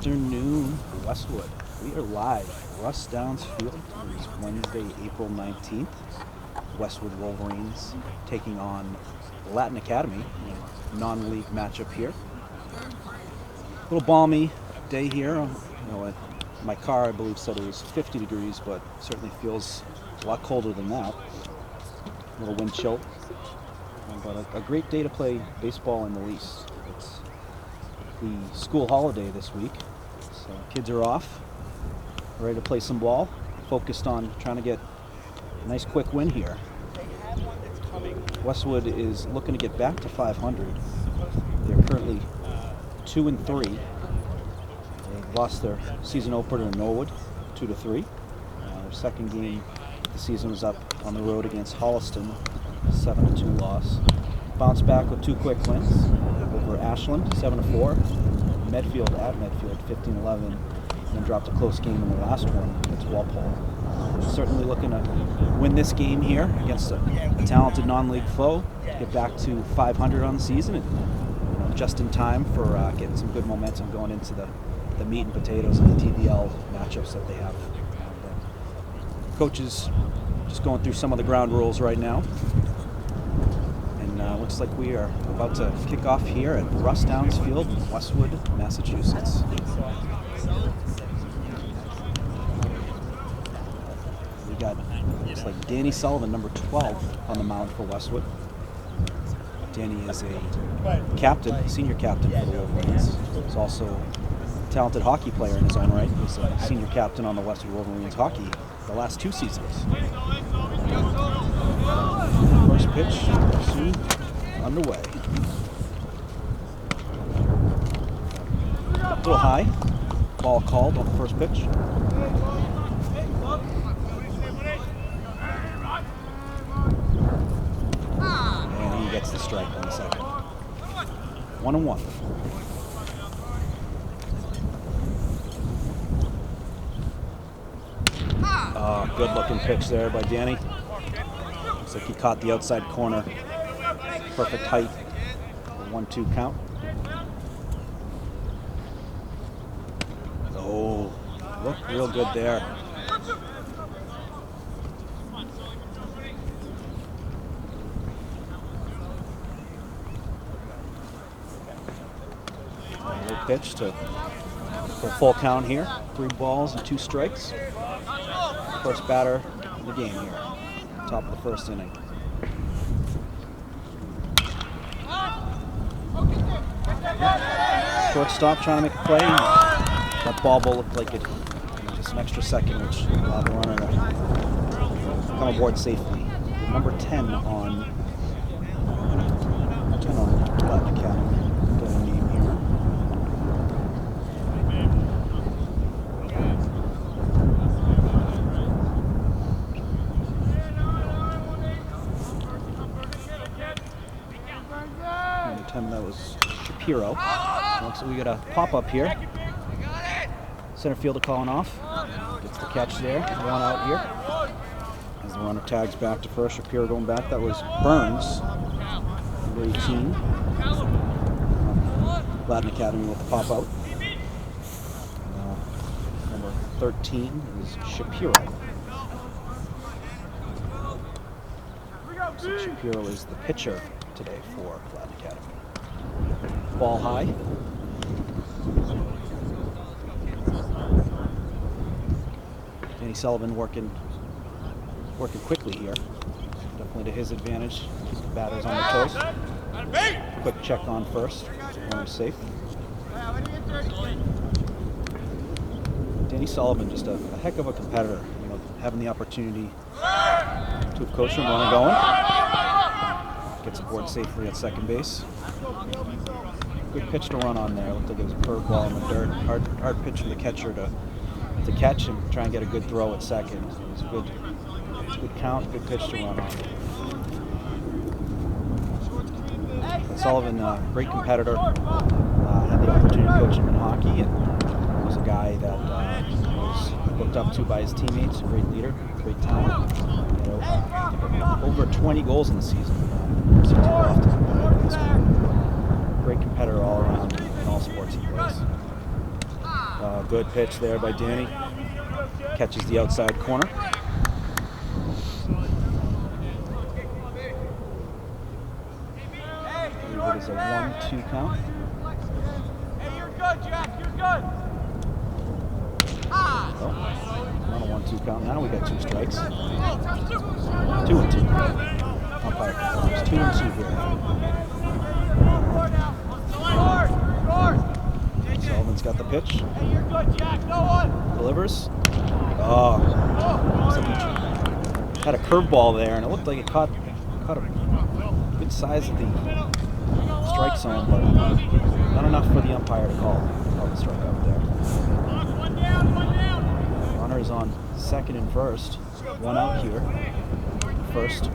afternoon, Westwood. We are live at Russ Downs Field. It is Wednesday, April 19th. Westwood Wolverines taking on Latin Academy in a non-league matchup here. A little balmy day here. My car, I believe, said it was 50 degrees, but certainly feels a lot colder than that. A little wind chill, but a great day to play baseball in the lease. It's the school holiday this week, so kids are off, ready to play some ball, focused on trying to get a nice quick win here. Westwood is looking to get back to 500. They're currently 2-3. They lost their season opener in Norwood, 2-3. Their second game of the season was up on the road against Holliston, 7-2 loss. Bounced back with two quick wins over Ashland, 7-4. Medfield at Medfield, 15-11. And then dropped a close game in the last one against Walpole. Certainly looking to win this game here against a talented non-league foe, get back to 500 on the season, and just in time for getting some good momentum going into the meat and potatoes of the TBL matchups that they have. Coaches just going through some of the ground rules right now. And looks like we are about to kick off here at Russ Downs Field in Westwood, Massachusetts. We got, looks like Danny Sullivan, number 12, on the mound for Westwood. Danny is a captain, senior captain for the Wolverines. He's also a talented hockey player in his own right. He's a senior captain on the Westwood Wolverines hockey the last two seasons. First pitch soon underway. A little high. Ball called on the first pitch. And he gets the strike on the second. 1-1. Good looking pitch there by Danny. Looks like he caught the outside corner. Perfect height. 1-2 count. Oh, looked real good there. A little pitch to for a full count here. 3 balls and 2 strikes. First batter in the game here. Top of the first inning. Shortstop trying to make a play. That ball looked like it just an extra second, which allowed the runner to come aboard safely. Number 10 on Latin Academy. Get a name here. Number 10, that was Shapiro. Looks like we got a pop-up here. Center fielder calling off. Gets the catch there. 1 out here. As the runner tags back to first. Shapiro going back. That was Burns, number 18. Latin Academy with the pop-out. Number 13 is Shapiro. So Shapiro is the pitcher today for Latin Academy. Ball high. Danny Sullivan working quickly here. Definitely to his advantage. Keep the batters on their toes. Quick check on first. Runner safe. Danny Sullivan, just a heck of a competitor. Having the opportunity to have coached him, runner going. Gets aboard safely at second base. Good pitch to run on there. Looked like it was a curveball in the dirt. Hard pitch for the catcher to catch and try and get a good throw at second. It was a good count, good pitch to run on. Sullivan, great competitor. Had the opportunity to coach him in hockey, and was a guy that was looked up to by his teammates. A great leader, great talent. Over 20 goals in the season. Too often. Great competitor all around in all sports he plays. Good pitch there by Danny. Catches the outside corner. It is a 1-2 count. Hey, you're good, Jack. You're good. Oh, not a 1-2 count. Now we got 2 strikes. 2-2. Umpire confirms 2-2 here. Sullivan's got the pitch. Hey, you're good, Jack. Go on. Delivers. Oh, had a curveball there, and it looked like it caught a good size of the strike zone, but not enough for the umpire to call the strikeout there. Runners on second and first. 1 out here. First.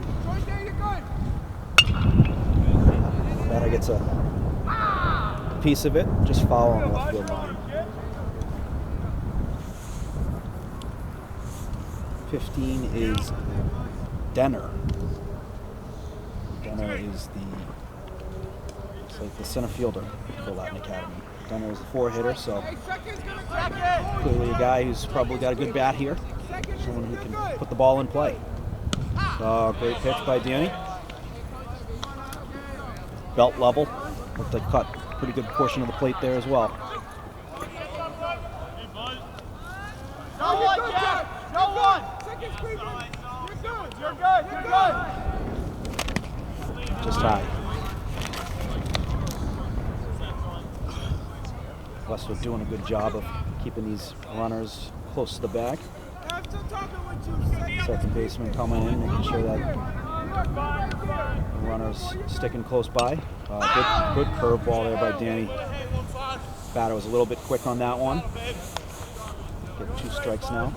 Batter gets a piece of it, just foul on the left field line. 15 is Denner. Denner is the center fielder for Latin Academy. Denner is the 4-hitter, so clearly a guy who's probably got a good bat here. Someone who can put the ball in play. Great pitch by Danny. Belt level. Looked like cut a pretty good portion of the plate there as well. No one, Jack. No one. You're good. You're good. Just high. Westwood doing a good job of keeping these runners close to the bag. Second baseman coming in, making sure that the runners sticking close by. Good curveball there by Danny. Batter was a little bit quick on that one. Get 2 strikes now.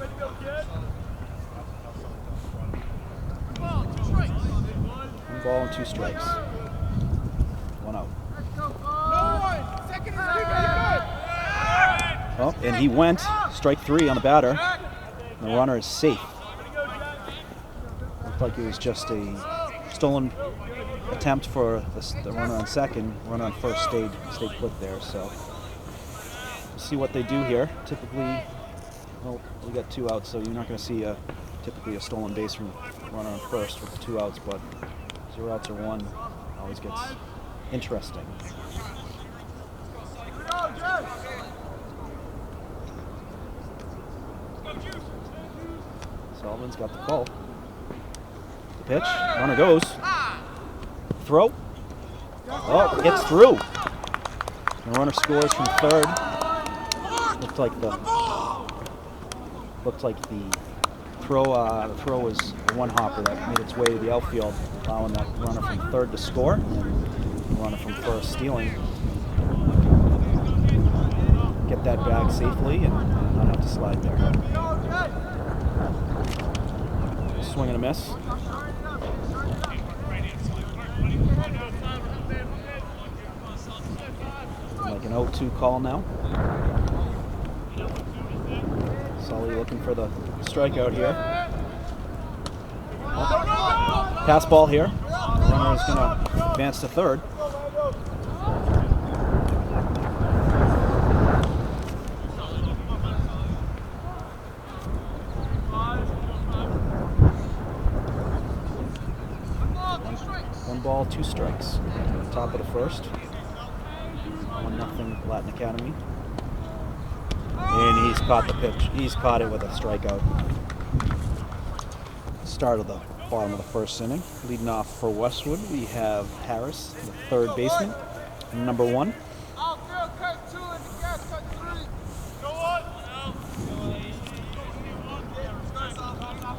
1 ball and 2 strikes. 1 out. Oh, and he went. Strike 3 on the batter. The runner is safe. Looked like it was just a stolen attempt for the runner on second. Runner on first stayed put there. So we'll see what they do here. Typically, well, we got 2 outs, so you're not going to see typically a stolen base from runner on first with 2 outs, but 0 outs or 1 always gets interesting. Sullivan's got the call. The pitch, runner goes. Throw. Oh, gets through. The runner scores from third. Looked like the throw was a 1-hopper that made its way to the outfield, allowing that runner from third to score, and the runner from first stealing. Get that bag safely and not have to slide there. Swing and a miss. Like an 0-2 call now. Sully looking for the strikeout here. Pass ball here. The runner is going to advance to third. One ball, 2 strikes. Top of the first. 1-0 Latin Academy. And he's caught the pitch. He's caught it with a strikeout. Start of the bottom of the first inning. Leading off for Westwood, we have Harris, the third baseman, number 1.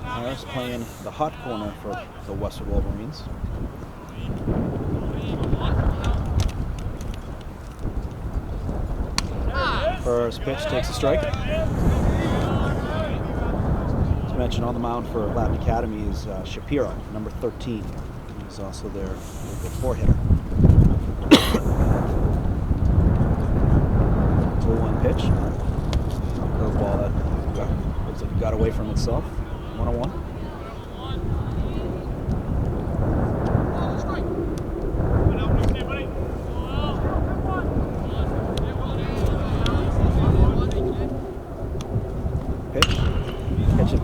Harris playing the hot corner for the Westwood Wolverines. First pitch takes a strike. As mentioned, on the mound for Latin Academy is Shapiro, number 13. He's also their 4-hitter. 0-1 pitch. Curveball that looks like it got away from itself. 1-1.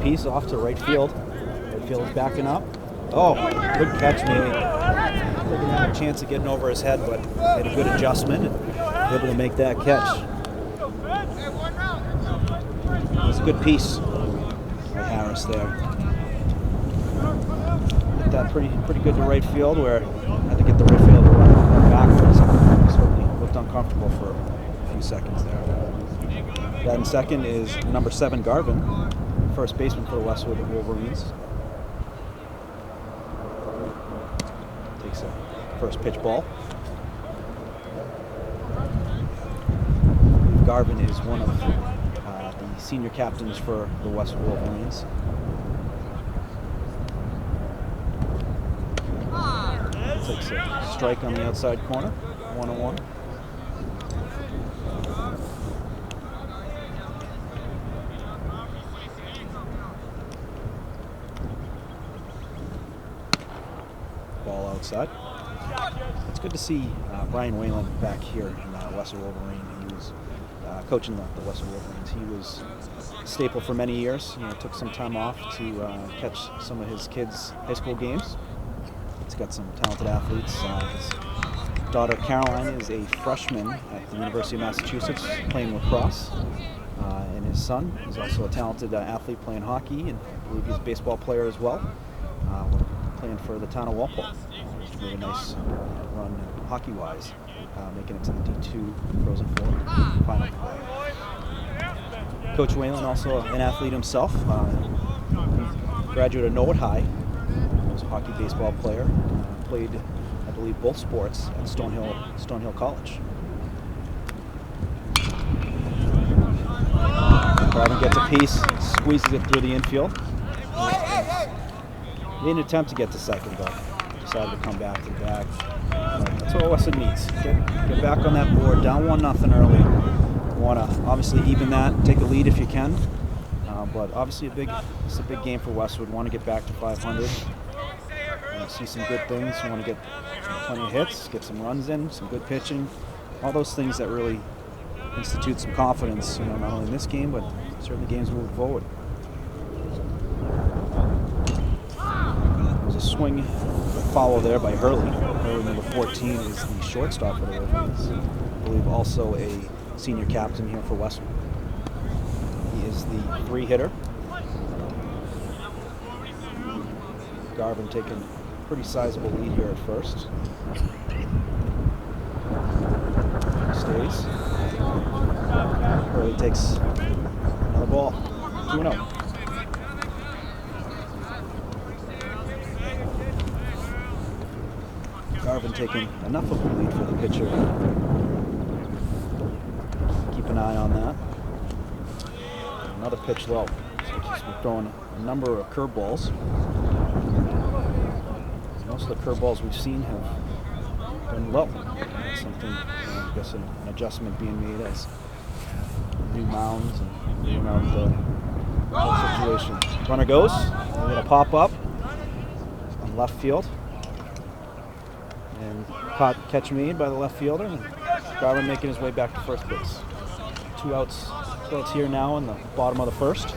piece off to right field. Right field is backing up. Oh, good catch, maybe. Didn't have a chance of getting over his head, but made a good adjustment and able to make that catch. It was a good piece by Harris there. Hit that pretty good to right field, where I had to get the right field to run backwards. Certainly looked uncomfortable for a few seconds there. That in second is number 7, Garvin, first baseman for the Westwood Wolverines. Takes a first pitch ball. Garvin is one of the senior captains for the Westwood Wolverines. Takes a strike on the outside corner, 1-1. Ball outside. It's good to see Brian Whalen back here in Westwood Wolverine. He was coaching the Westwood Wolverines. He was a staple for many years. Took some time off to catch some of his kids' high school games. He's got some talented athletes. His daughter Caroline is a freshman at the University of Massachusetts playing lacrosse. And his son is also a talented athlete playing hockey, and I believe he's a baseball player as well. Playing for the town of Walpole. Which made a nice run hockey-wise, making it to the D2 Frozen Four final. Coach Whalen, also an athlete himself, graduate of Norwood High. Was a hockey baseball player. Played, I believe, both sports at Stonehill College. Garvin gets a piece, squeezes it through the infield. Made an attempt to get to second, but decided to come back to the bag. That's what Westwood needs. Get back on that board, down 1-0 early. You want to obviously even that, take a lead if you can. But obviously it's a big game for Westwood. Want to get back to 500. See some good things. You want to get plenty of hits, get some runs in, some good pitching. All those things that really institute some confidence, not only in this game, but certainly games moving forward. There's a swing follow there by Hurley. Hurley, number 14, is the shortstop for the Wolverines. I believe also a senior captain here for Westwood. He is the 3-hitter. Garvin taking a pretty sizable lead here at first. Stays. Hurley takes another ball. 2-0. Garvin taking enough of a lead for the pitcher. Keep an eye on that. Another pitch low. So we're throwing a number of curveballs. Most of the curveballs we've seen have been low. That's something, I guess, an adjustment being made as new mounds and figuring out the situation. Runner goes. We're going to pop up on left field. And catch made by the left fielder, and Garvin making his way back to first base. Two outs here now in the bottom of the first.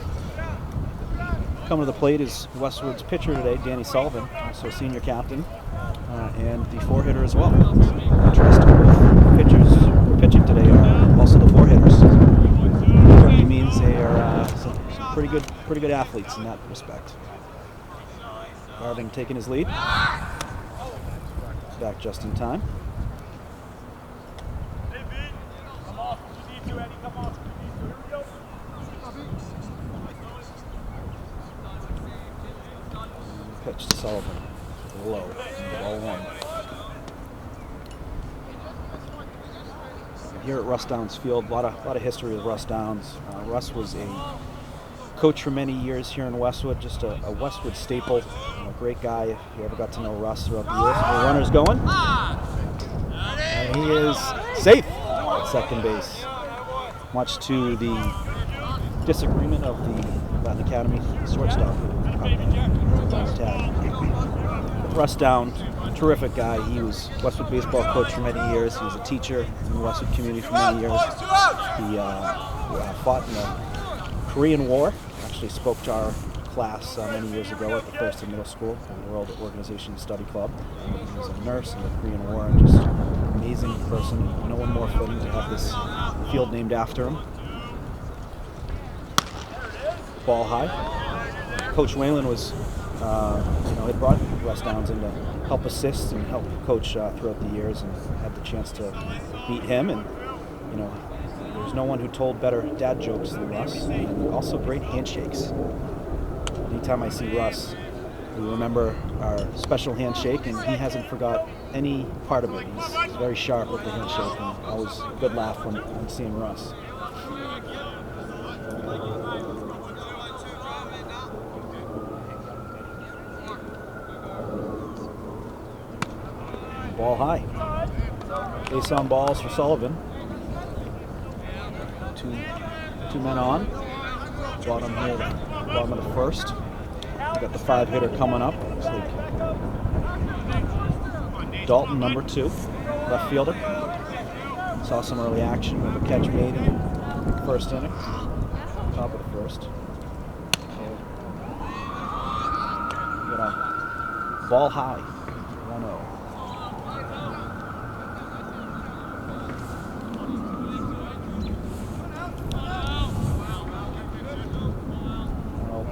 Coming to the plate is Westwood's pitcher today, Danny Sullivan, also a senior captain, and the 4-hitter as well. Interesting, both pitchers who are pitching today are also the 4-hitters. Certainly means they are some pretty good athletes in that respect. Garvin taking his lead. Back just in time. Pitch to Sullivan. Low. Ball 1. Here at Russ Downs Field, a lot of history with Russ Downs. Russ was a coach for many years here in Westwood, just a Westwood staple. A great guy. If you ever got to know Russ throughout the years. The runner's going. And he is safe at second base. Much to the disagreement of the Latin Academy shortstop. Russ Downs, terrific guy. He was Westwood baseball coach for many years. He was a teacher in the Westwood community for many years. He fought in the Korean War. Actually spoke to our class many years ago at the Thurston Middle School, the World Organization Study Club. He was a nurse in the Korean War and just an amazing person. No one more fitting to have this field named after him. Ball high. Coach Whalen was, had brought Russ Downs in to help assist and help coach throughout the years, and had the chance to meet him. And there's no one who told better dad jokes than Russ, and also great handshakes. Anytime I see Russ, we remember our special handshake, and he hasn't forgot any part of it. He's very sharp with the handshake, and always a good laugh when seeing Russ. Ball high. Base on balls for Sullivan. Two men on. Bottom here, bottom of the first. We got the 5-hitter coming up. Looks like Dalton, number 2, left fielder. Saw some early action with a catch made in the first inning. Top of the first. So, we got a ball high. 1-0.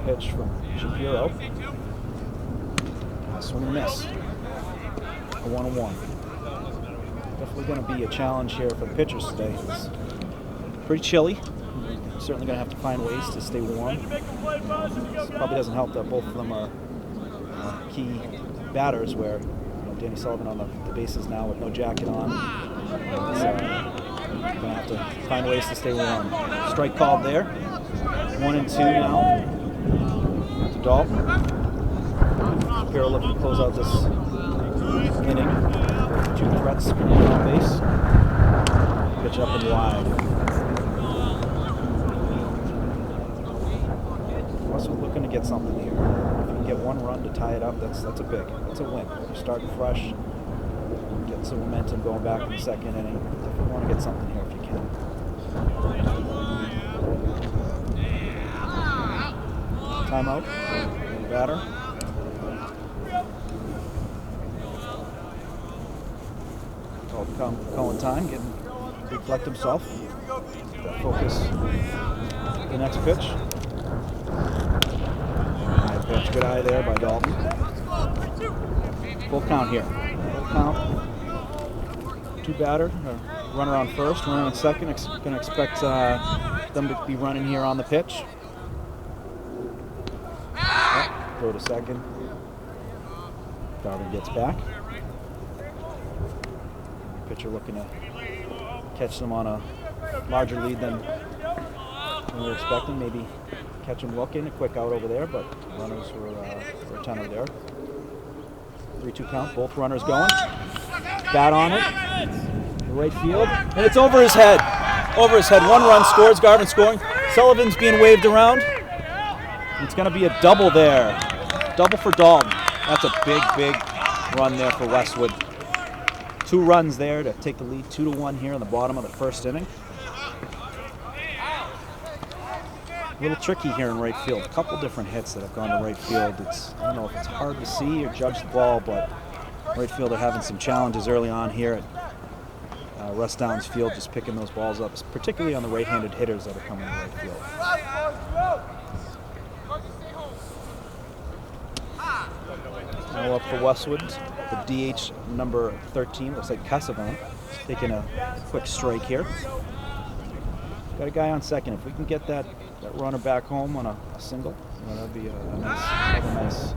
Pitch from Shapiro. Swing and miss. A 1-1. Definitely going to be a challenge here for the pitchers today. It's pretty chilly. Certainly going to have to find ways to stay warm. Probably doesn't help that both of them are key batters, where Danny Sullivan on the bases now with no jacket on. Going to have to find ways to stay warm. Strike called there. 1-2 now. Dalton. Shapiro looking to close out this inning. 2 threats on base. Pitch up and wide. Russell looking to get something here. If you can get 1 run to tie it up, that's a win. You're starting fresh, getting some momentum going back in the second inning. Definitely want to get something here if you can. Timeout. Batter. Calling time, getting to reflect himself. Focus the next pitch. High pitch, good eye there by Dalton. Full count here. Full count. 2 batter. Runner on first, runner on second. Going to expect them to be running here on the pitch. Throw to second. Darwin gets back. Pitcher looking to catch them on a larger lead than we were expecting. Maybe catch them looking. A quick out over there, but runners were a tenor there. 3-2 count. Both runners going. Bat on it. The right field. And it's over his head. Over his head. 1 run scores. Garvin scoring. Sullivan's being waved around. It's going to be a double there. Double for Dalton. That's a big run there for Westwood. 2 runs there to take the lead, 2-1 here in the bottom of the first inning. A little tricky here in right field. A couple different hits that have gone to right field. I don't know if it's hard to see or judge the ball, but right field are having some challenges early on here at Russ Downs Field, just picking those balls up, particularly on the right-handed hitters that are coming to right field. Now up for Westwood, the DH number 13, looks like Casavan, taking a quick strike here. Got a guy on second. If we can get that runner back home on a single, that'd be a nice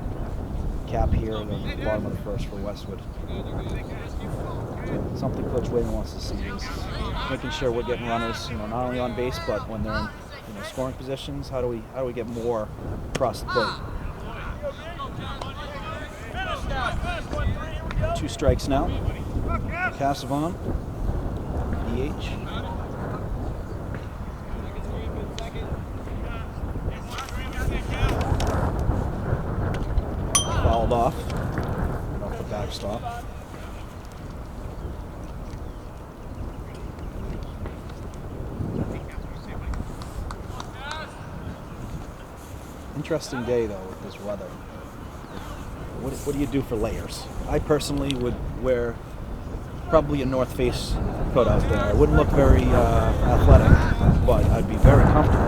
cap here at the bottom of the first for Westwood. Something Coach Whalen wants to see is making sure we're getting runners, not only on base, but when they're in scoring positions. How do we get more across the plate? 2 strikes now. Casavan, DH. Fouled off the backstop. Interesting day though with this weather. What do you do for layers? I personally would wear probably a North Face coat out there. It wouldn't look very athletic, but I'd be very comfortable.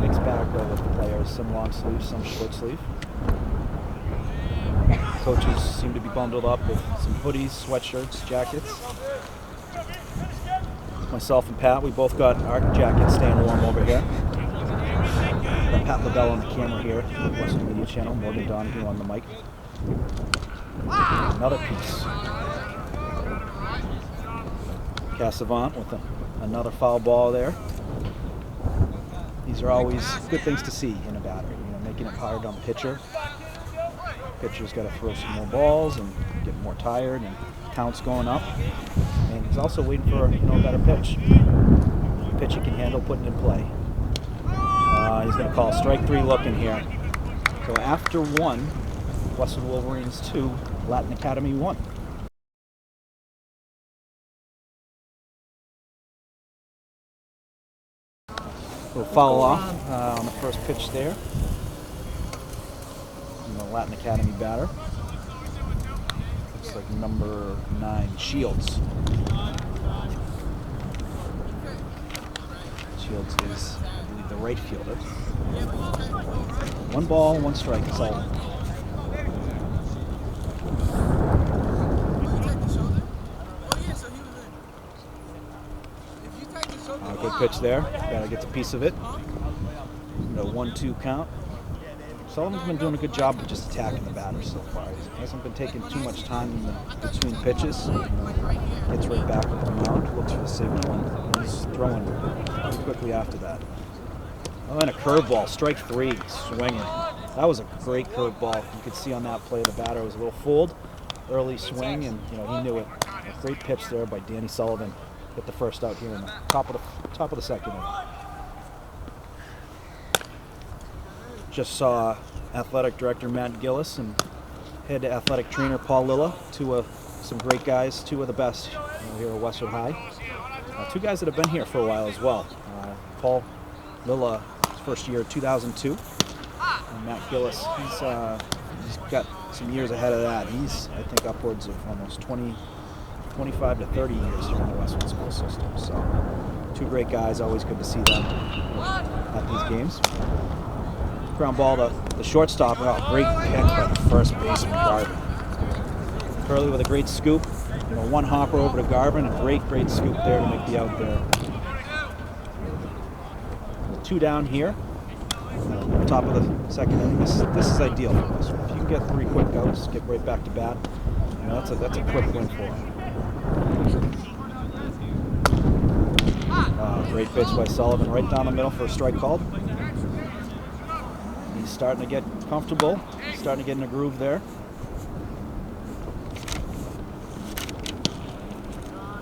Mixed bag though with the players, some long sleeve, some short sleeve. Coaches seem to be bundled up with some hoodies, sweatshirts, jackets. Myself and Pat, we both got our jackets staying warm over here. Got Pat LaBelle on the camera here, Western Media Channel, Morgan Donahue on the mic. Another piece. Cassavant with another foul ball there. These are always good things to see in a batter, making it hard on the pitcher. Pitcher's got to throw some more balls and get more tired and counts going up. And he's also waiting for a better pitch. Pitch he can handle putting in play. He's going to call strike 3 looking here. So after 1, Western Wolverines 2, Latin Academy 1. We'll foul off on the first pitch there. The Latin Academy batter. Looks like number 9, Shields. Shields is, I believe, the right fielder. 1 ball, 1 strike, it's all. Good pitch there. Gotta get a piece of it. 1-2 count. Sullivan's been doing a good job of just attacking the batter so far. He hasn't been taking too much time between pitches. Gets right back with the mound, looks for the signal, and he's throwing pretty quickly after that. Oh, and a curveball, strike 3, swinging. That was a great curveball. You could see on that play the batter was a little fooled. Early swing, and he knew it. A great pitch there by Danny Sullivan. Get the first out here in the top of the second inning. Just saw athletic director Matt Gillis and head athletic trainer Paul Lilla, some great guys, 2 of the best here at Westwood High. 2 guys that have been here for a while as well. Paul Lilla, first year 2002, and Matt Gillis, he's got some years ahead of that. He's, I think, upwards of almost 25 to 30 years here in the Westwood school system. So 2 great guys, always good to see them at these games. Ground ball to the shortstop. Oh, great catch by the first baseman, Garvin. Curley with a great scoop. 1 hopper over to Garvin. A great scoop there to make the out there. 2 down here. Top of the second inning. This is ideal for us. If you can get 3 quick outs, get right back to bat. That's a quick win for him. Great pitch by Sullivan right down the middle for a strike called. He's starting to get comfortable, starting to get in a groove there.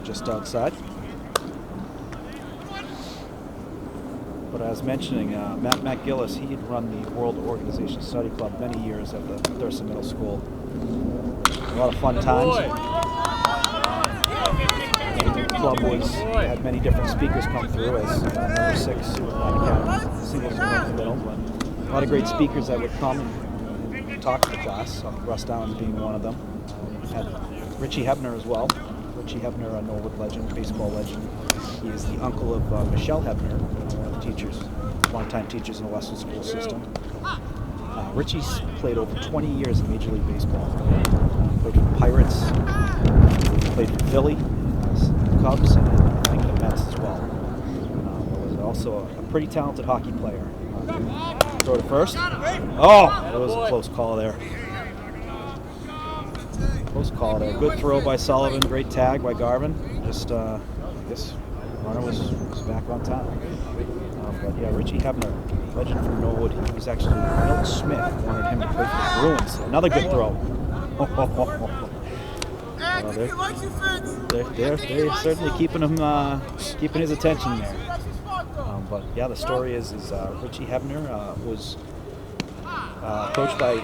Just outside. But as mentioning, Matt Gillis, he had run the World Organization Study Club many years at the Thurston Middle School. A lot of fun times. The club had many different speakers come through as number 6 singles in the middle. But a lot of great speakers that would come and talk to the class. Russ Downs being one of them. Had Richie Hebner as well. Richie Hebner, a Norwood legend, baseball legend. He is the uncle of Michelle Hebner, one of the teachers, longtime teachers in the Westwood school system. Richie's played over 20 years in Major League Baseball. Played for the Pirates, played for Philly, the Cubs, and I think the Mets as well. Was also a pretty talented hockey player. Throw to first. Oh, that was a close call there. Close call there. Good throw by Sullivan. Great tag by Garvin. Just, I guess, runner was back on time. But yeah, Richie Hebner, legend from Norwood. He was actually, Milt Smith wanted him to play for the Bruins. Another good throw. They're certainly keeping him, keeping his attention there. But yeah, the story is Richie Hebner was coached by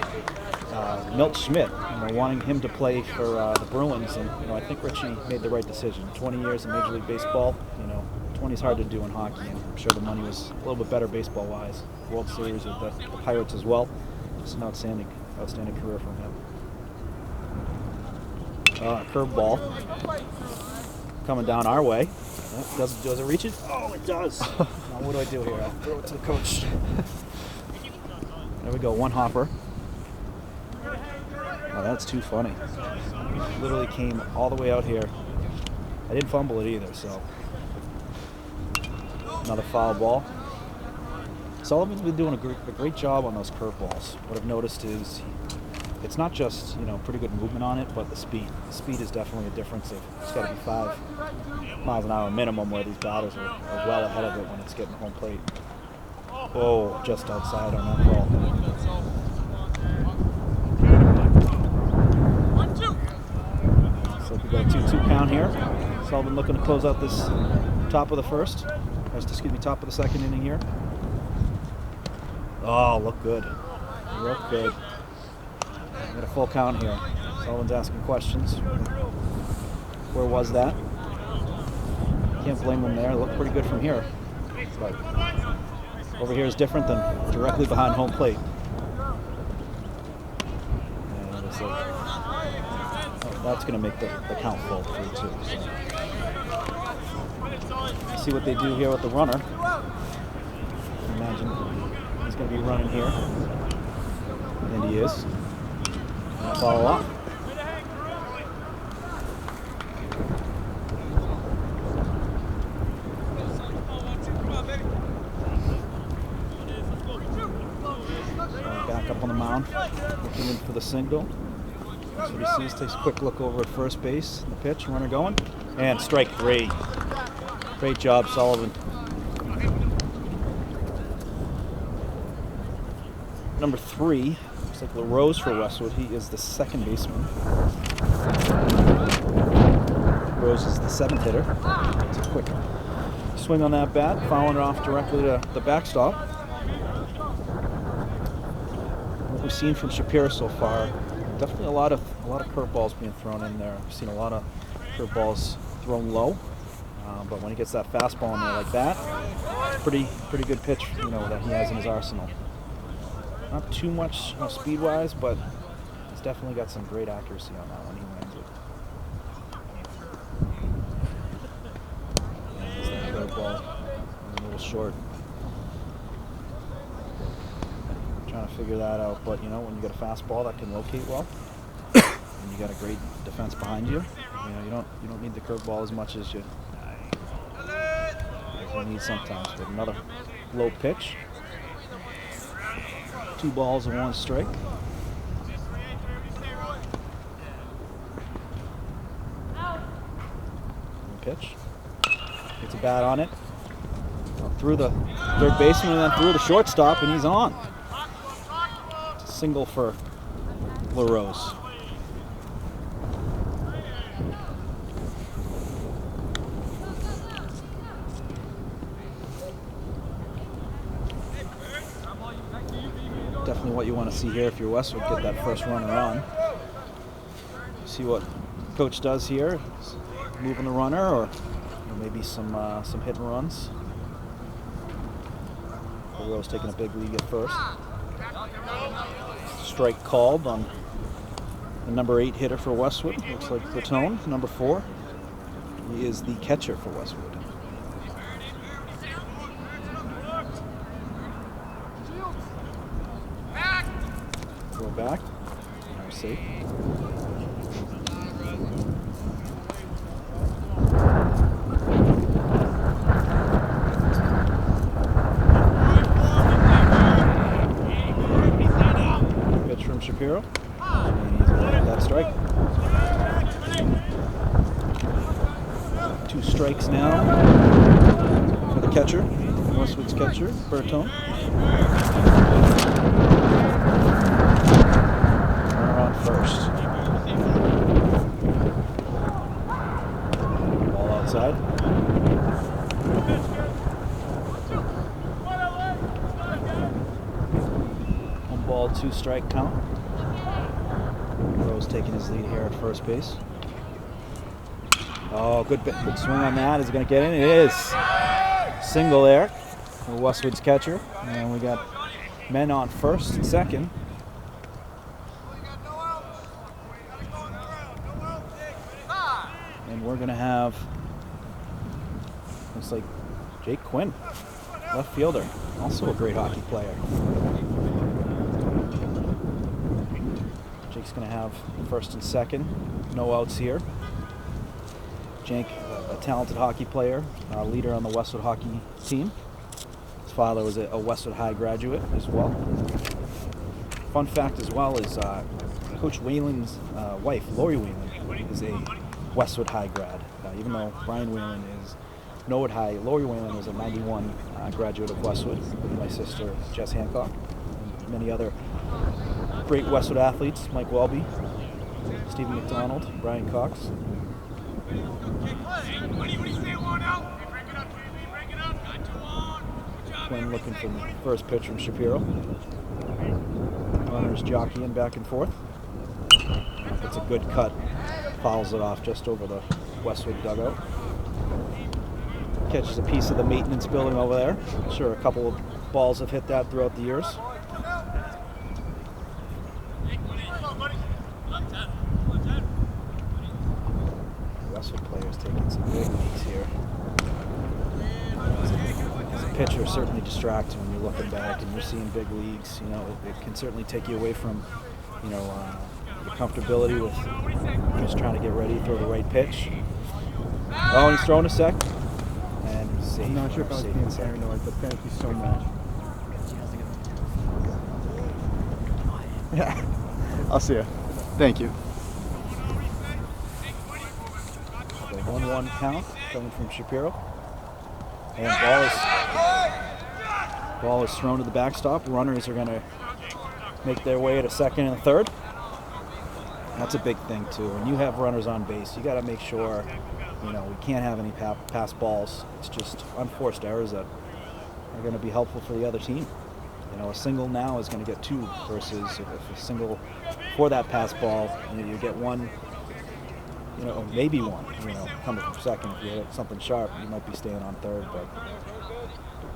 Milt Schmidt, wanting him to play for the Bruins, and I think Richie made the right decision. 20 years in Major League Baseball, 20 is hard to do in hockey, and I'm sure the money was a little bit better baseball-wise. World Series with the Pirates as well. Just an outstanding career from him. Curveball coming down our way. Does it reach it? Oh, it does. Now what do I do here? I'll throw it to the coach. There we go, one hopper. Oh, that's too funny. Literally came all the way out here. I didn't fumble it either, so. Another foul ball. Sullivan's been doing a great job on those curveballs. What I've noticed is it's not just, pretty good movement on it, but the speed. The speed is definitely a difference. It's got to be 5 miles an hour minimum, where these batters are well ahead of it when it's getting home plate. Oh, just outside on that ball. So we got a 2-2 count here. Sullivan looking to close out this top of the top of the second inning here. Oh, look good. Look good. Got a full count here. Sullivan's asking questions. Where was that? Can't blame him there. Looked pretty good from here. But over here is different than directly behind home plate. And it's that's going to make the count full 3-2. So. See what they do here with the runner. Imagine he's going to be running here. And he is. Follow up. Back up on the mound, looking in for the single. That's what he sees. Takes a quick look over at first base. The pitch, runner going, and strike 3. Great job, Sullivan. Number 3. Looks like LaRose for Westwood. He is the second baseman. Rose is the 7th hitter. It's a quick swing on that bat, fouling it off directly to the backstop. What we've seen from Shapiro so far, definitely a lot of curveballs being thrown in there. We've seen a lot of curveballs thrown low, but when he gets that fastball in there like that, pretty good pitch, that he has in his arsenal. Not too much speed-wise, but he's definitely got some great accuracy on that when he lands it. There's that curveball, a little short. Trying to figure that out, but when you get a fastball that can locate well, and you got a great defense behind you, you don't need the curveball as much as you need sometimes. But another low pitch. 2 balls and 1 strike. Pitch. Gets a bat on it. Through the third baseman and then through the shortstop, and he's on. It's a single for LaRose. Definitely what you want to see here if you're Westwood, get that first runner on. See what coach does here, moving the runner or maybe some hit and runs. LaRose taking a big lead at first. Strike called on the number 8 hitter for Westwood. Looks like Platone, number 4. He is the catcher for Westwood. Go back. Now safe. Pitch from Shapiro. And he's going to get that strike. 2 strikes now for the catcher, Westwood's catcher, Bertone. Runner on first. Ball outside. 1 ball, 2 strike count. Rose taking his lead here at first base. Oh, good swing on that. Is it going to get in? It is. single there for Westwood's catcher. And we got men on first and second. And we're going to have, looks like Jake Quinn, left fielder, also a great hockey player. Jake's going to have first and second, no outs here. Jake, a talented hockey player, leader on the Westwood hockey team. His father was a Westwood High graduate as well. Fun fact as well is Coach Whalen's wife, Lori Whalen, is a Westwood High grad. Even though Brian Whalen is Norwood High, Lori Whalen was a 91 graduate of Westwood, with my sister Jess Hancock, and many other great Westwood athletes, Mike Welby, Stephen McDonald, Brian Cox. Quinn looking for the first pitch from Shapiro. Runners jockeying back and forth. It's a good cut. Fouls it off just over the Westwood dugout. Catches a piece of the maintenance building over there. I'm sure a couple of balls have hit that throughout the years. Westwood players taking some big leagues here. As a pitcher, certainly distracting when you're looking back and you're seeing big leagues. You know, it can certainly take you away from, you know, your comfortability with just trying to get ready, throw the right pitch. Oh, and he's throwing a sec. And he's safe. I'm not sure if I was being paranoid, but thank you so much. Yeah, I'll see you. Thank you. The 1-1 count coming from Shapiro. And ball is thrown to the backstop. Runners are going to make their way to second and third. That's a big thing too. When you have runners on base, you got to make sure, you know, we can't have any pass balls. It's just unforced errors that are going to be helpful for the other team. You know, a single now is going to get two versus if a single for that pass ball, you get one, you know, maybe one, you know, coming from second. If you hit something sharp, you might be staying on third, but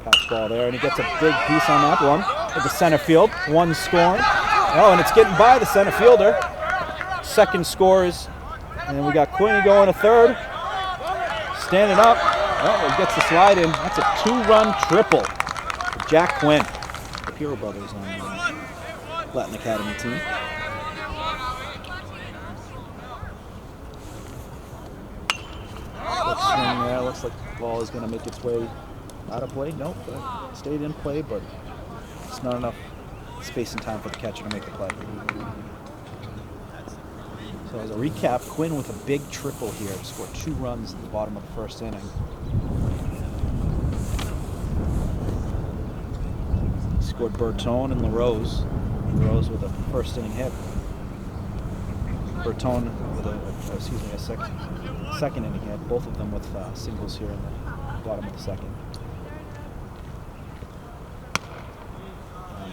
pass ball there, and he gets a big piece on that one at the center field. One scoring. Oh, and it's getting by the center fielder. Second scores, and then we got Quinn going to third. Standing up. Oh, he gets the slide in. That's a 2-run triple for Jack Quinn. The Hero brothers on the Latin Academy team. Quick swing there. Looks like the ball is going to make its way out of play. Nope, it stayed in play, but it's not enough space and time for the catcher to make the play. So as a recap, Quinn with a big triple here to score 2 runs at the bottom of the first inning. He scored Bertone and LaRose. LaRose with a first inning hit. Bertone with a second inning hit. Both of them with singles here in the bottom of the second.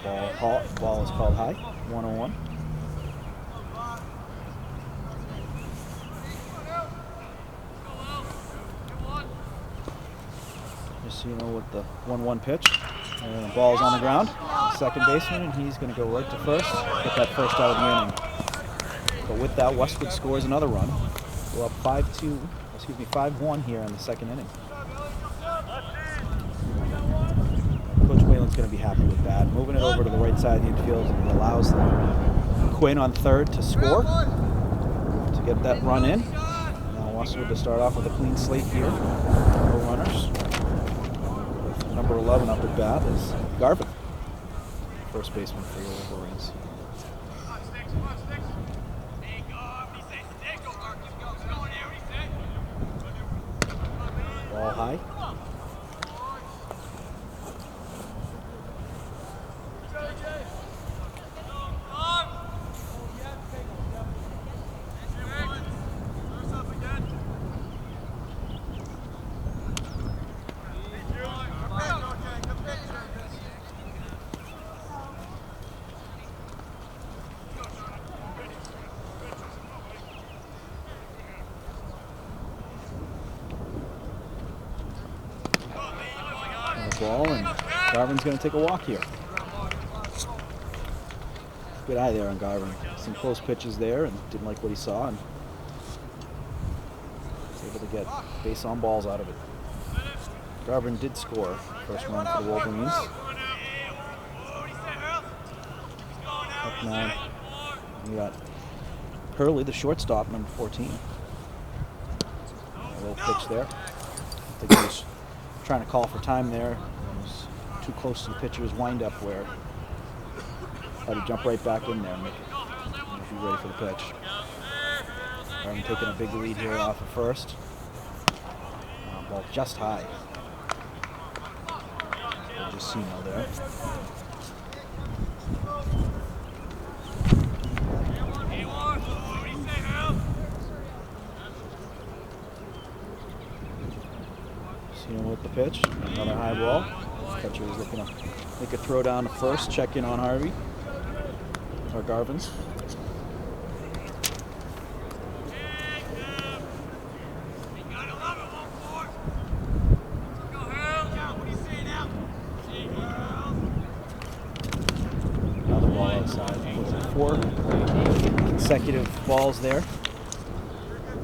And ball is called high, 1-1. Just so you know, with the 1-1 pitch, and the ball is on the ground. Second baseman, and he's going to go right to first, get that first out of the inning. But with that, Westwood scores another run. We're up 5-1 here in the second inning. Coach Whalen's going to be happy with that. Moving it over to the right side of the infield, and allows Quinn on third to score, to get that run in. Now Westwood to start off with a clean slate here. No runners. Number 11 up at bat is Garvin, first baseman for the Wolverines. Ball high. ball, and Garvin's going to take a walk here. Good eye there on Garvin. Some close pitches there, and didn't like what he saw, and was able to get base on balls out of it. Garvin did score first run for the Wolverines. Up now, we got Hurley, the shortstop, number 14. A little pitch there. I think he was trying to call for time there. It was too close to the pitcher's windup where had to jump right back in there and make it, be ready for the pitch. Garvin taking a big lead here off of first. Ball just high. Just Sino there. Sino with the pitch. Another high ball. Catcher is looking to make a throw down to first. Check in on Harvey. Or Garvin's. Another ball outside. 4 consecutive balls there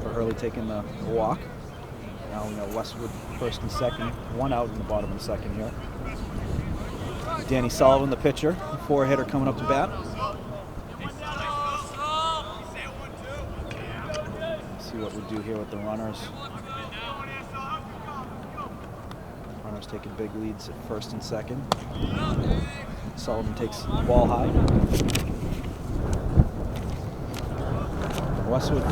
for Hurley taking the walk. Now we got Westwood first and second. 1 out in the bottom of the second here. Danny Sullivan, the pitcher, 4-hitter coming up to bat. See what we do here with the runners. Runners taking big leads at first and second. Sullivan takes the ball high. Westwood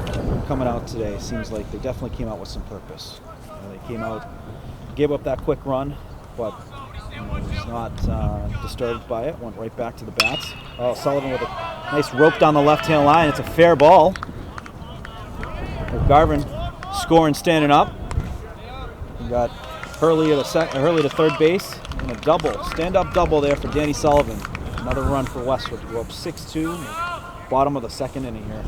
coming out today seems like they definitely came out with some purpose. They came out, gave up that quick run, but was not disturbed by it. Went right back to the bats. Oh, Sullivan with a nice rope down the left-hand line. It's a fair ball. Garvin scoring, standing up. We got Hurley at Hurley to third base, and a double, stand-up double there for Danny Sullivan. Another run for Westwood to go up 6-2, bottom of the second inning here.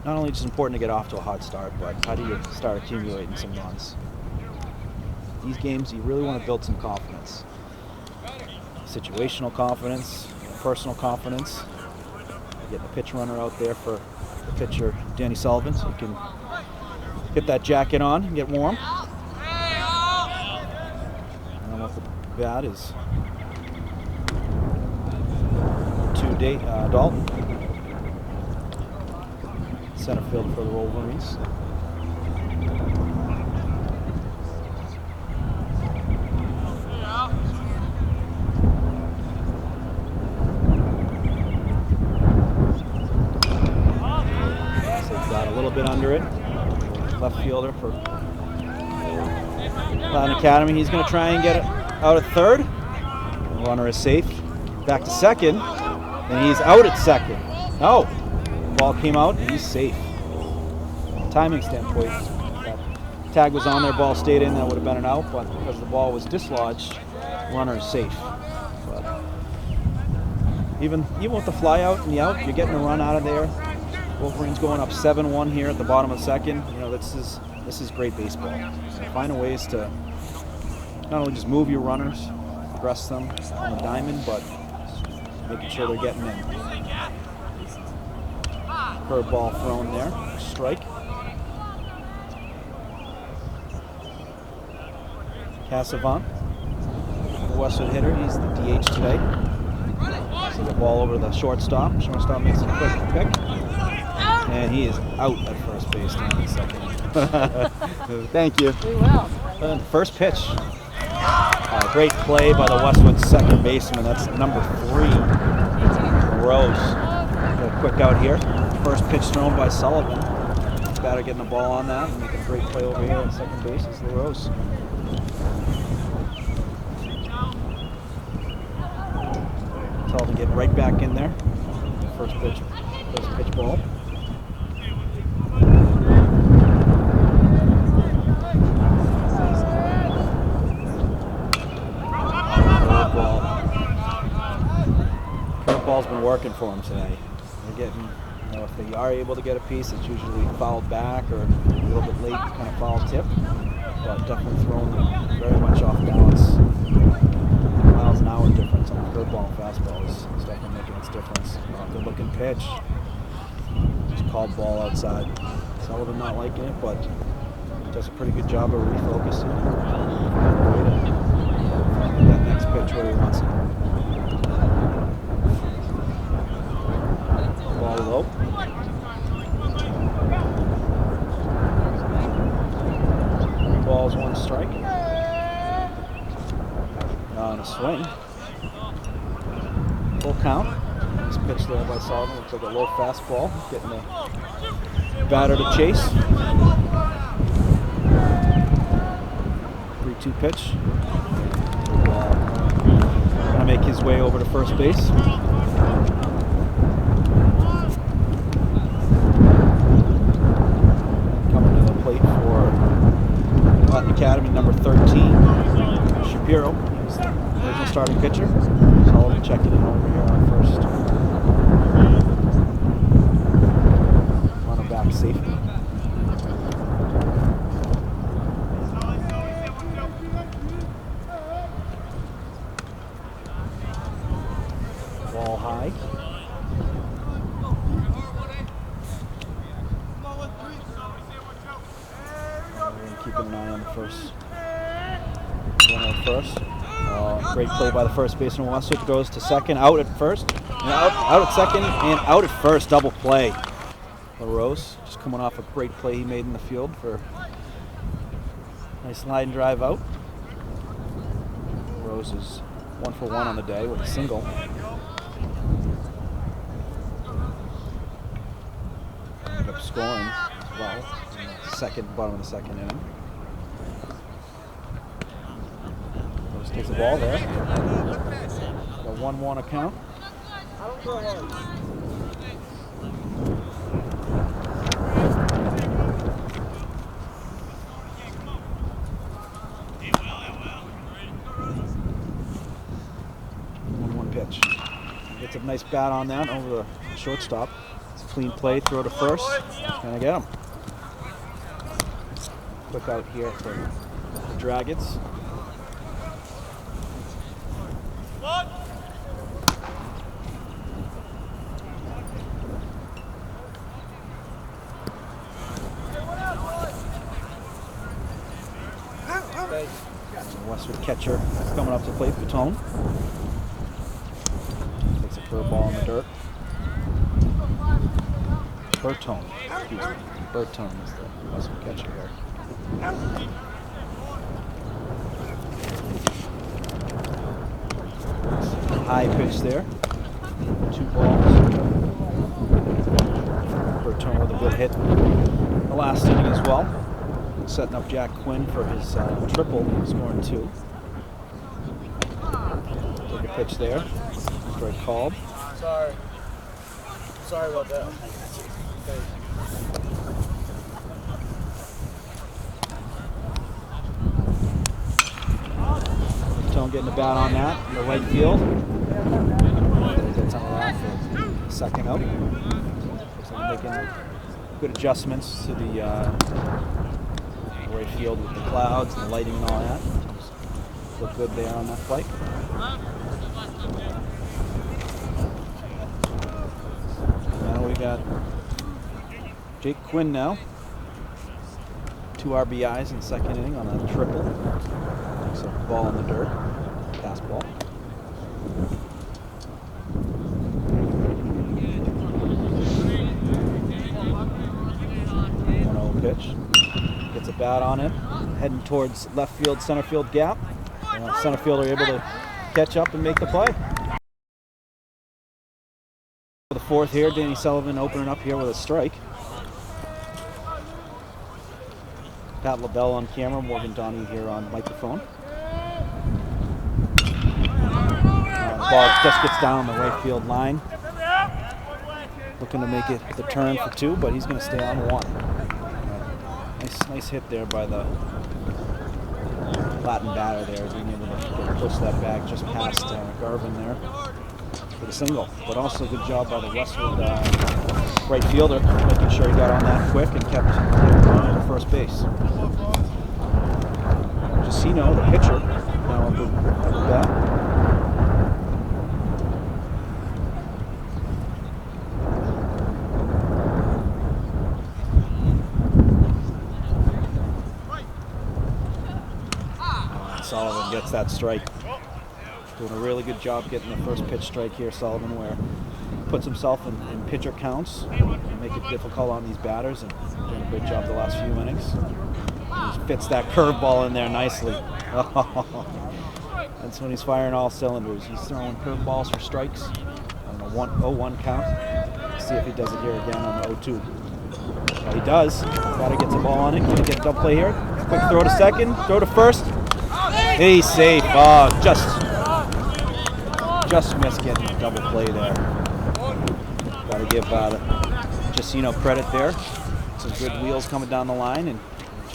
Not only just important to get off to a hot start, but how do you start accumulating some runs? These games, you really want to build some confidence. Situational confidence, personal confidence. Getting a pitch runner out there for the pitcher, Danny Sullivan, so he can get that jacket on and get warm. And off the bat is Dalton. Center field for the Wolverines. Got a little bit under it. Left fielder for Latin Academy. He's going to try and get it out at third. The runner is safe. Back to second, and he's out at second. No. Ball came out, and he's safe. Timing standpoint, that tag was on there, ball stayed in, that would have been an out, but because the ball was dislodged, runner is safe. But even with the fly out and the out, you're getting a run out of there. Wolverines going up 7-1 here at the bottom of the second. You know, this is great baseball. So finding ways to not only just move your runners, progress them on the diamond, but making sure they're getting in. Curveball thrown there, strike. Cassavant, the Westwood hitter, he's the DH today. So the ball over to the shortstop. Shortstop makes a quick pick. And he is out at first base down in second. Thank you. We will. First pitch. Great play by the Westwood second baseman. That's number 3. Rose. Got a quick out here. First pitch thrown by Sullivan. Batter getting the ball on that and making a great play over here at second base is LaRose. Sullivan getting right back in there. First pitch ball. Curveball's been working for him today. They're getting, if they are able to get a piece, it's usually fouled back or little bit late, kind of foul tip, but definitely throwing them very much off balance. Miles an hour difference on the curveball and fastball is definitely making its difference. Good looking pitch. Just called ball outside. Sullivan not liking it, but does a pretty good job of refocusing. That next pitch where he wants it. Ball low. Balls, 1 strike. On a swing. Full count. Nice pitch there by Sullivan. Looks like a low fastball. Getting the batter to chase. 3-2 pitch. Gonna make his way over to first base. Coming to the plate for Latin Academy number 13, Shapiro. He's the original starting pitcher. Sullivan checking in over here on first. Runner back safety. Ball high. Keeping an eye on the first. Runner at first. Great play by the first baseman. Westwood goes to second, out at first, and out at second, and out at first. Double play. LaRose just coming off a great play he made in the field for a nice line drive out. Rose is 1 for 1 on the day with a single. Ended up scoring as well in the bottom of the second inning. Rose takes the ball there. Got 1-1 account. Pitch. Gets a nice bat on that over the shortstop. It's a clean play, throw to first. Gonna get him. Quick out here for the Dragons. Westwood catcher coming up to plate, Patone. Takes a curveball in the dirt. Bertone, excuse me. Bertone is the Westwood catcher here. High pitch there. 2 balls. Bertone with a good hit the last inning as well. Setting up Jack Quinn for his triple, scoring 2. Take a pitch there. Strike called. Sorry about that. Tone getting the bat on that in the right field. Get some of that for second out. Looks like making good adjustments to the right field with the clouds and the lighting and all that. Look good there on that flight. Now we got Jake Quinn now. 2 RBIs in the second inning on a triple. So ball in the dirt. Fastball. 1-0 pitch. Gets a bat on it, heading towards left field, center field gap. And center fielder able to catch up and make the play. For the 4th here, Danny Sullivan opening up here with a strike. Pat LaBelle on camera, Morgan Donahue here on microphone. The ball just gets down the right field line. Looking to make it the turn for 2, but he's going to stay on 1. Nice hit there by the Latin batter there, being able to push that back just past Garvin there. for the single, but also good job by the Westwood right fielder, making sure he got on that quick and kept him to first base. Jacino, the pitcher, now up at the bat. Sullivan gets that strike. Doing a really good job getting the first pitch strike here, Sullivan, where he puts himself in pitcher counts and make it difficult on these batters, and doing a great job the last few innings. He fits that curveball in there nicely. That's when he's firing all cylinders. He's throwing curveballs for strikes on a 0-1 count. Let's see if he does it here again on the 0-2. Well, he does. Batter gets the ball on it. Gonna get a double play here. Quick throw to second, throw to first. He's safe. Just missed getting a double play there. Got to give Jacino credit there. Some good wheels coming down the line and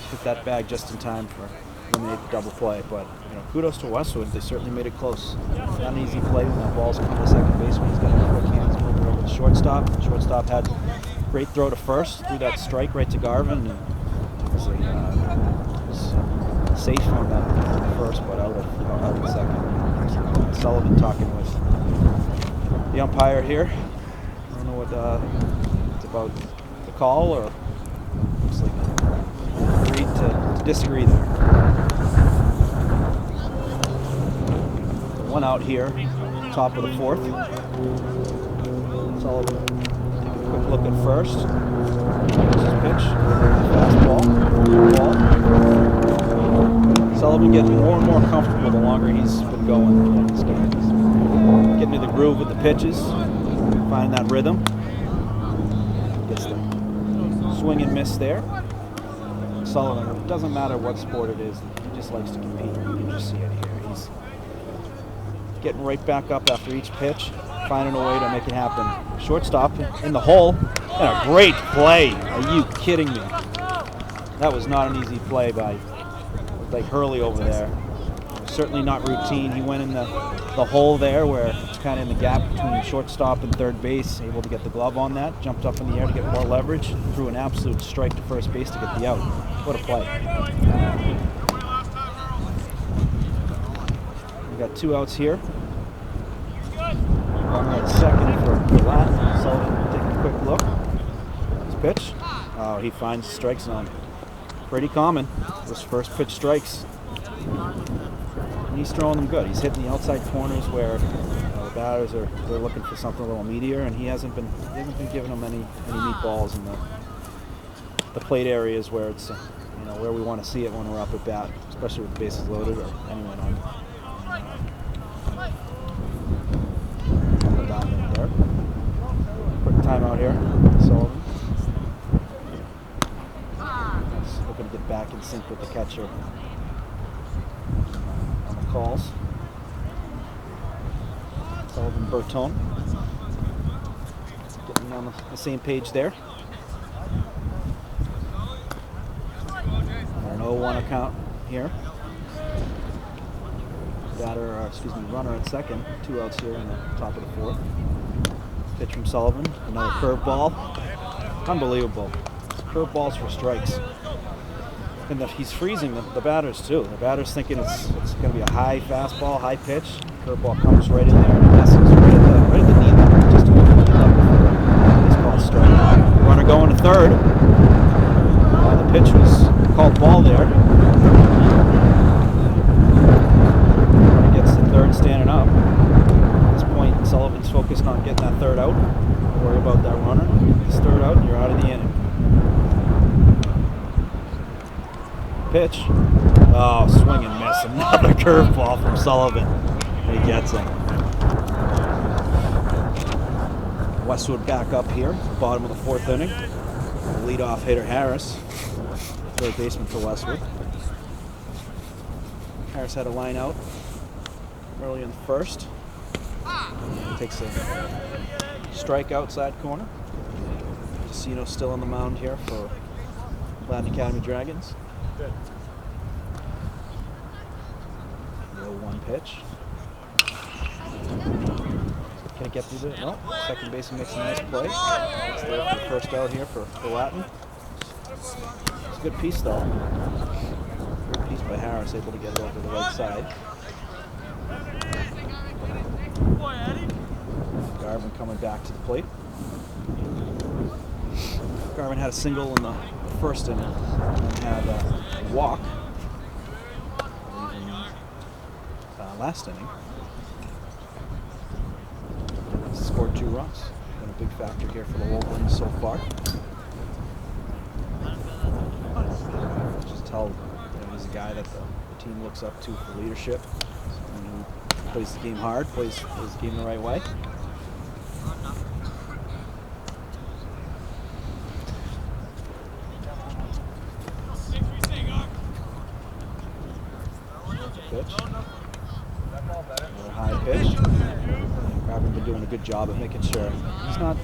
hit that bag just in time for eliminate the double play. But kudos to Westwood. They certainly made it close. Not an easy play when that ball's coming to second base when he's got a quick hands moving over the shortstop. Shortstop had a great throw to first, threw that strike right to Garvin, and it was safe on that first, but out of second. Sullivan talking with the umpire here. I don't know what it's about the call, or looks like agreed to disagree there. One out here, top of the fourth. Sullivan take a quick look at first. This is pitch, fastball, ball. Sullivan getting more and more comfortable the longer he's been going. He's getting to the groove with the pitches, finding that rhythm. Gets the swing and miss there. Sullivan, it doesn't matter what sport it is, he just likes to compete. You can just see it here. He's getting right back up after each pitch, finding a way to make it happen. Shortstop in the hole, and a great play. Are you kidding me? That was not an easy play by Hurley over there. Certainly not routine. He went in the hole there where it's kind of in the gap between shortstop and third base, able to get the glove on that, jumped up in the air to get more leverage, threw an absolute strike to first base to get the out. What a play. We got 2 outs here. Runner at second for Latin. Sullivan taking a quick look. His pitch. Oh, he finds the strike zone. Pretty common, those first pitch strikes. And he's throwing them good. He's hitting the outside corners where the batters they're looking for something a little meatier, and he hasn't been giving them any meatballs in the plate areas where it's where we want to see it when we're up at bat, especially with the bases loaded or anyone on the diamond there. Quick timeout here. Sullivan. Looking to get back in sync with the catcher on the calls. Sullivan Bertone getting on the same page there. An 0-1 account here. Runner at second. 2 outs here in the top of the fourth. Pitch from Sullivan. Another curveball. Unbelievable. Curveballs for strikes. And he's freezing the batters too. The batters thinking it's going to be a high fastball, high pitch. Curveball comes right in there and passes right at the knee level, just above the knee level. It's called strike. Runner going to third. The pitch was called ball there. Runner gets to third standing up. At this point, Sullivan's focused on getting that third out. Don't worry about that runner. This third out, and you're out of the inning. Pitch. Oh, swing and miss. Another curveball from Sullivan. He gets him. Westwood back up here, bottom of the fourth inning. Leadoff hitter Harris, third baseman for Westwood. Harris had a line out early in the first. Takes a strike outside corner. Jacino still on the mound here for Latin Academy Dragons. Good. The 0-1 pitch. Can it get through there? No. Second baseman makes a nice play. It's there for the first out here for Latin. It's a good piece, though. Good piece by Harris, able to get it over to the right side. Garvin coming back to the plate. Garvin had a single in the first inning and had a walk in last inning. Scored 2 runs. Been a big factor here for the Wolverines so far. Just tell he's a guy that the team looks up to for leadership. And he plays the game hard, plays the game the right way. Pitch. A little high pitch. Garvin been doing a good job at making sure he's not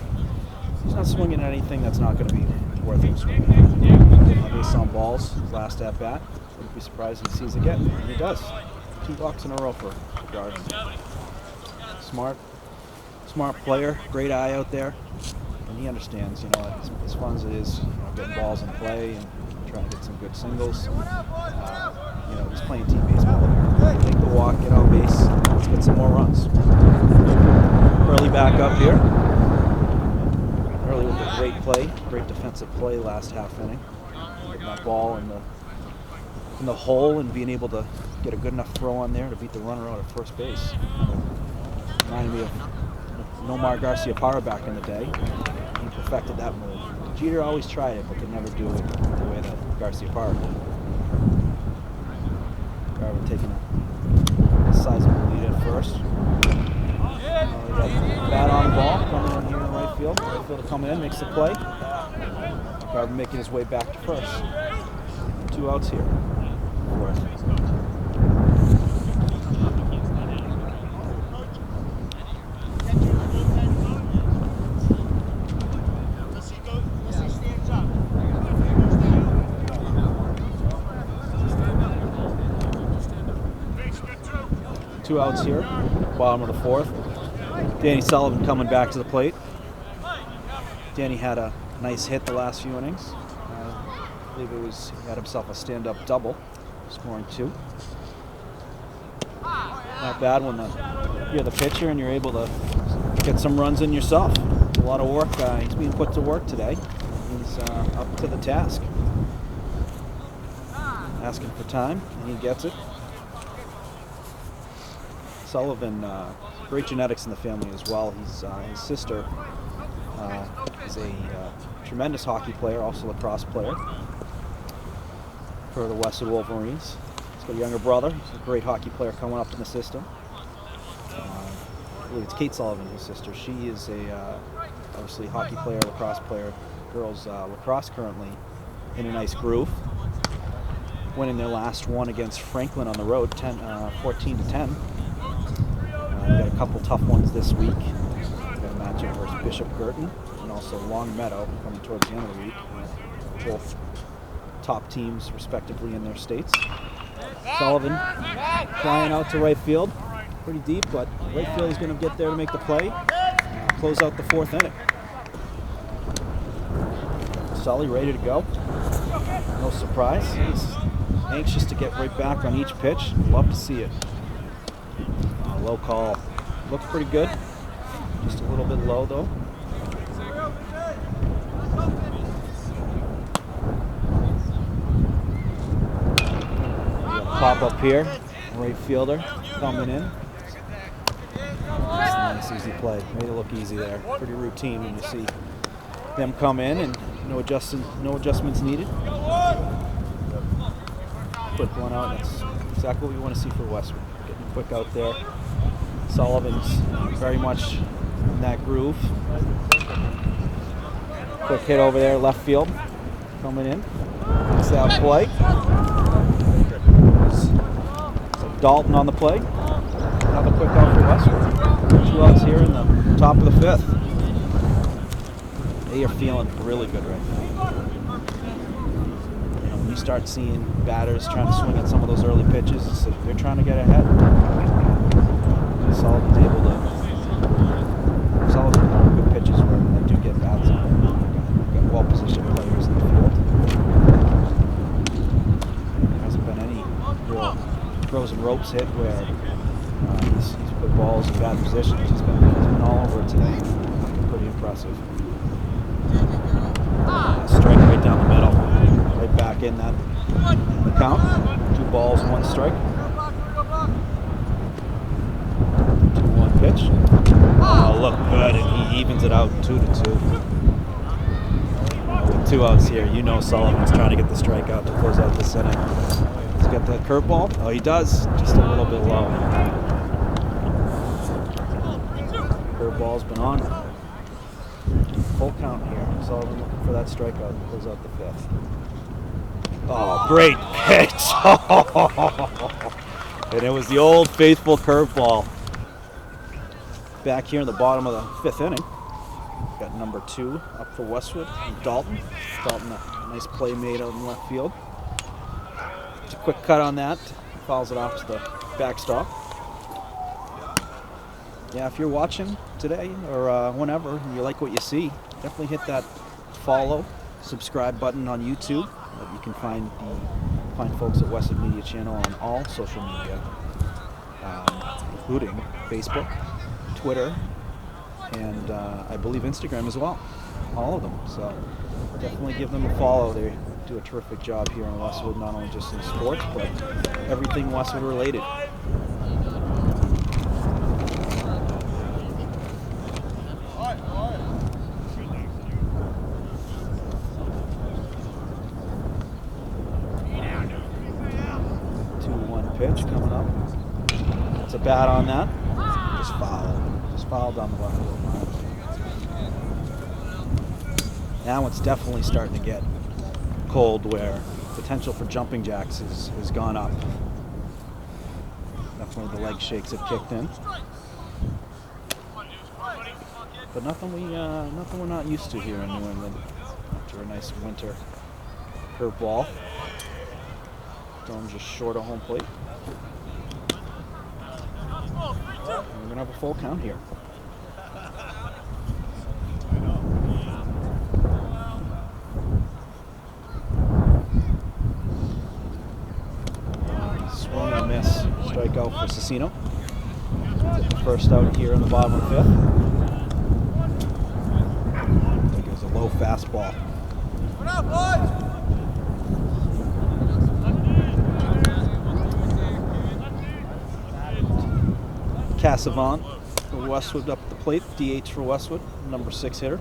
swinging at anything that's not going to be worth him swinging at. Based on balls, his last at bat. Wouldn't be surprised if he sees again, and he does. 2 walks in a row for Garvin. Smart player, great eye out there, and he understands. As fun as it is, getting balls in play and trying to get some good singles. He's playing team baseball. Take the walk, get on base, let's get some more runs. Early back up here. Early with a great play, great defensive play last half inning. Getting that ball in the hole and being able to get a good enough throw on there to beat the runner out at first base. Reminded me of Nomar Garcia-Parra back in the day. He perfected that move. Jeter always tried it, but could never do it the way that Garcia-Parra did. Garvin taking a sizable lead at first. Bat on the ball, coming in here in right field. Right fielder coming in, makes the play. Garvin making his way back to first. 2 outs here. Fourth. Two outs here, bottom of the fourth. Danny Sullivan coming back to the plate. Danny had a nice hit the last few innings. I believe he had himself a stand-up double, scoring 2. Not bad when you're the pitcher and you're able to get some runs in yourself. A lot of work. He's being put to work today. He's up to the task. Asking for time, and he gets it. Sullivan, great genetics in the family as well. His sister is a tremendous hockey player, also a lacrosse player for the Westwood Wolverines. He's got a younger brother. He's a great hockey player coming up in the system. I believe it's Kate Sullivan, his sister. She is obviously hockey player, lacrosse player. Girls lacrosse currently in a nice groove, winning their last one against Franklin on the road, 14-10. We've got a couple tough ones this week. We've got a matchup versus Bishop Girton and also Long Meadow coming towards the end of the week. Both top teams respectively in their states. Sullivan flying out to right field. Pretty deep, but right field is going to get there to make the play. Close out the 4th inning. Sully ready to go. No surprise. He's anxious to get right back on each pitch. Love to see it. Low call. Looks pretty good. Just a little bit low though. Pop up here. Right fielder coming in. That's a nice easy play. Made it look easy there. Pretty routine when you see them come in and no adjustments needed. Quick one out. That's exactly what we want to see for Westwood. Getting quick out there. Sullivan's very much in that groove. Quick hit over there, left field. Coming in. Makes that play. So Dalton on the play. Another quick out for Westwood. 2 outs here in the top of the 5th. They are feeling really good right now. When you start seeing batters trying to swing at some of those early pitches, they're trying to get ahead. Sullivan's able to position players in the field. There hasn't been any real throws and ropes hit where he's put balls in bad positions. He's been all over it today. Pretty impressive. Strike right down the middle. Right back in that the count. 2 balls and 1 strike. 2-1 pitch. Oh, look good, and he evens it out 2-2. With 2 outs here, you know Sullivan's trying to get the strikeout to close out this inning. He's got that curveball. Oh, he does. Just a little bit low. Curveball's been on. Full count here. Sullivan looking for that strikeout to close out the 5th. Oh, great pitch. And it was the old faithful curveball. Back here in the bottom of the 5th inning. Got number 2 up for Westwood. And Dalton. Dalton, a nice play made out in left field. Just a quick cut on that. Fouls it off to the backstop. Yeah, if you're watching today or whenever and you like what you see, definitely hit that follow, subscribe button on YouTube. You can find folks at Westwood Media Channel on all social media, including Facebook, Twitter, and I believe Instagram as well. All of them. So definitely give them a follow. They do a terrific job here in Westwood, not only just in sports, but everything Westwood related. Pitch coming up. It's a bat on that. Just foul down the left field line. Now it's definitely starting to get cold where potential for jumping jacks has gone up. Definitely the leg shakes have kicked in. But nothing we're not used to here in New England after a nice winter curveball. Dome just short of home plate. We're going to have a full count here. Swing and a miss. Strikeout for Cecino. Get the first out here in the bottom of the 5th. I think it was a low fastball. What up, boys? Cassavant for Westwood up at the plate. DH for Westwood, number 6 hitter.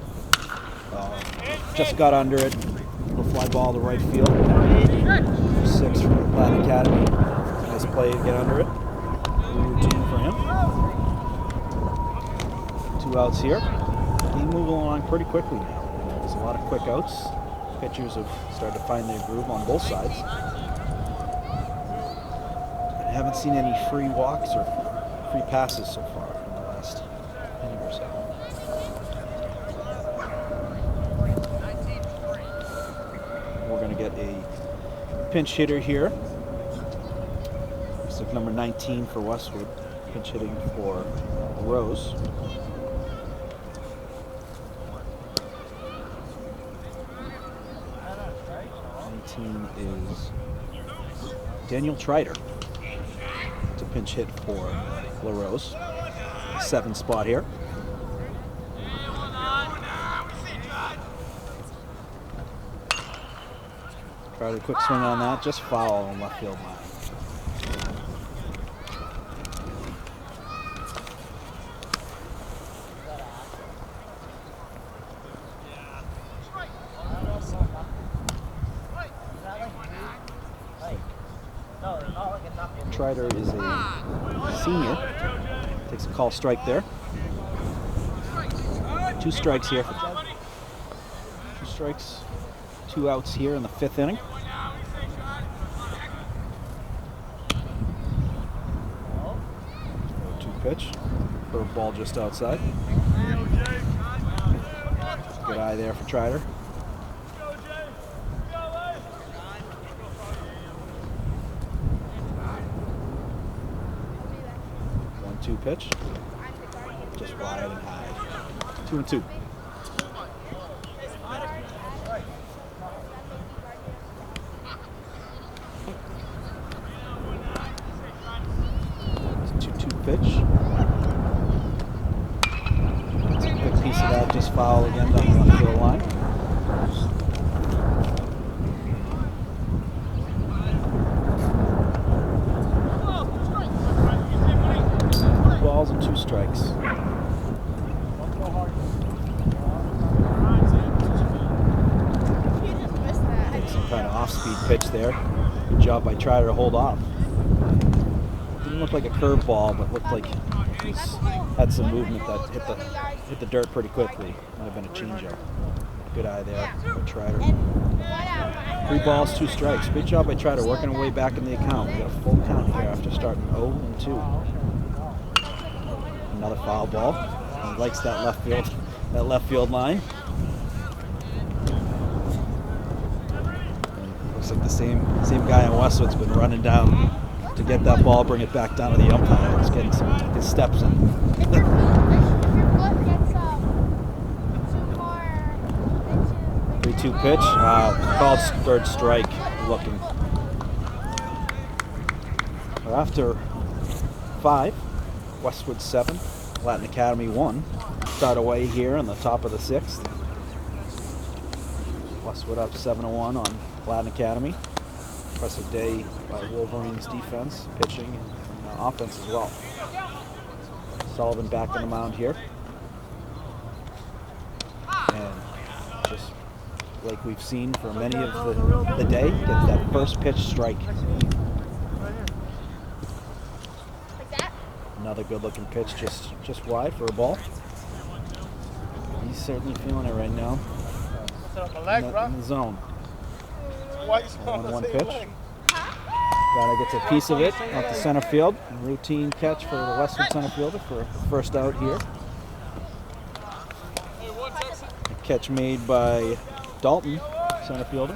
Just got under it. Little fly ball to right field. 6 from the Platte Academy. Nice play to get under it. Routine for him. 2 outs here. Game moving along pretty quickly now. There's a lot of quick outs. Pitchers have started to find their groove on both sides. I haven't seen any free walks or free passes so far in the last inning or so. We're going to get a pinch hitter here. Looks like number 19 for Westwood. Pinch hitting for Rose. Is Daniel Trider. It's a pinch hit for LaRose. 7th spot here. Tried a quick swing on that, just foul on left field line. Trider is a senior. Takes a call strike there. 2 strikes here. 2 strikes, 2 outs here in the 5th inning. 2 pitch. Curveball just outside. Good eye there for Trider. 1-2 pitch. Just wide and high. 2-2. pitch. Gets a good piece of that, just foul again down the left field line. 2 balls and 2 strikes. Some kind of off-speed pitch there. Good job by Trotter to hold off. Didn't look like a curveball, but looked like he had some movement that hit the dirt pretty quickly. Might have been a changeup. Good eye there by Trotter. 3 balls, 2 strikes. Good job by Trotter working our way back in the account. We got a full count here after starting 0-2. Another foul ball. He likes that left field line. Looks like the same guy in Westwood's been running down to get that ball, bring it back down to the umpire. He's getting his steps in. 3-2 pitch. Called third strike. Looking. We're after 5. Westwood 7. Latin Academy 1. Start away here on the top of the 6th. Westwood up 7-1 on Latin Academy. Impressive day by Wolverines defense, pitching, and offense as well. Sullivan back on the mound here. And just like we've seen for many of the day, gets that first pitch strike. Another good looking pitch, just wide for a ball. He's certainly feeling it right now. In the zone. 1-1 pitch. Gotta get a piece of it off the center field. Routine catch for the Westwood center fielder for first out here. A catch made by Dalton, center fielder.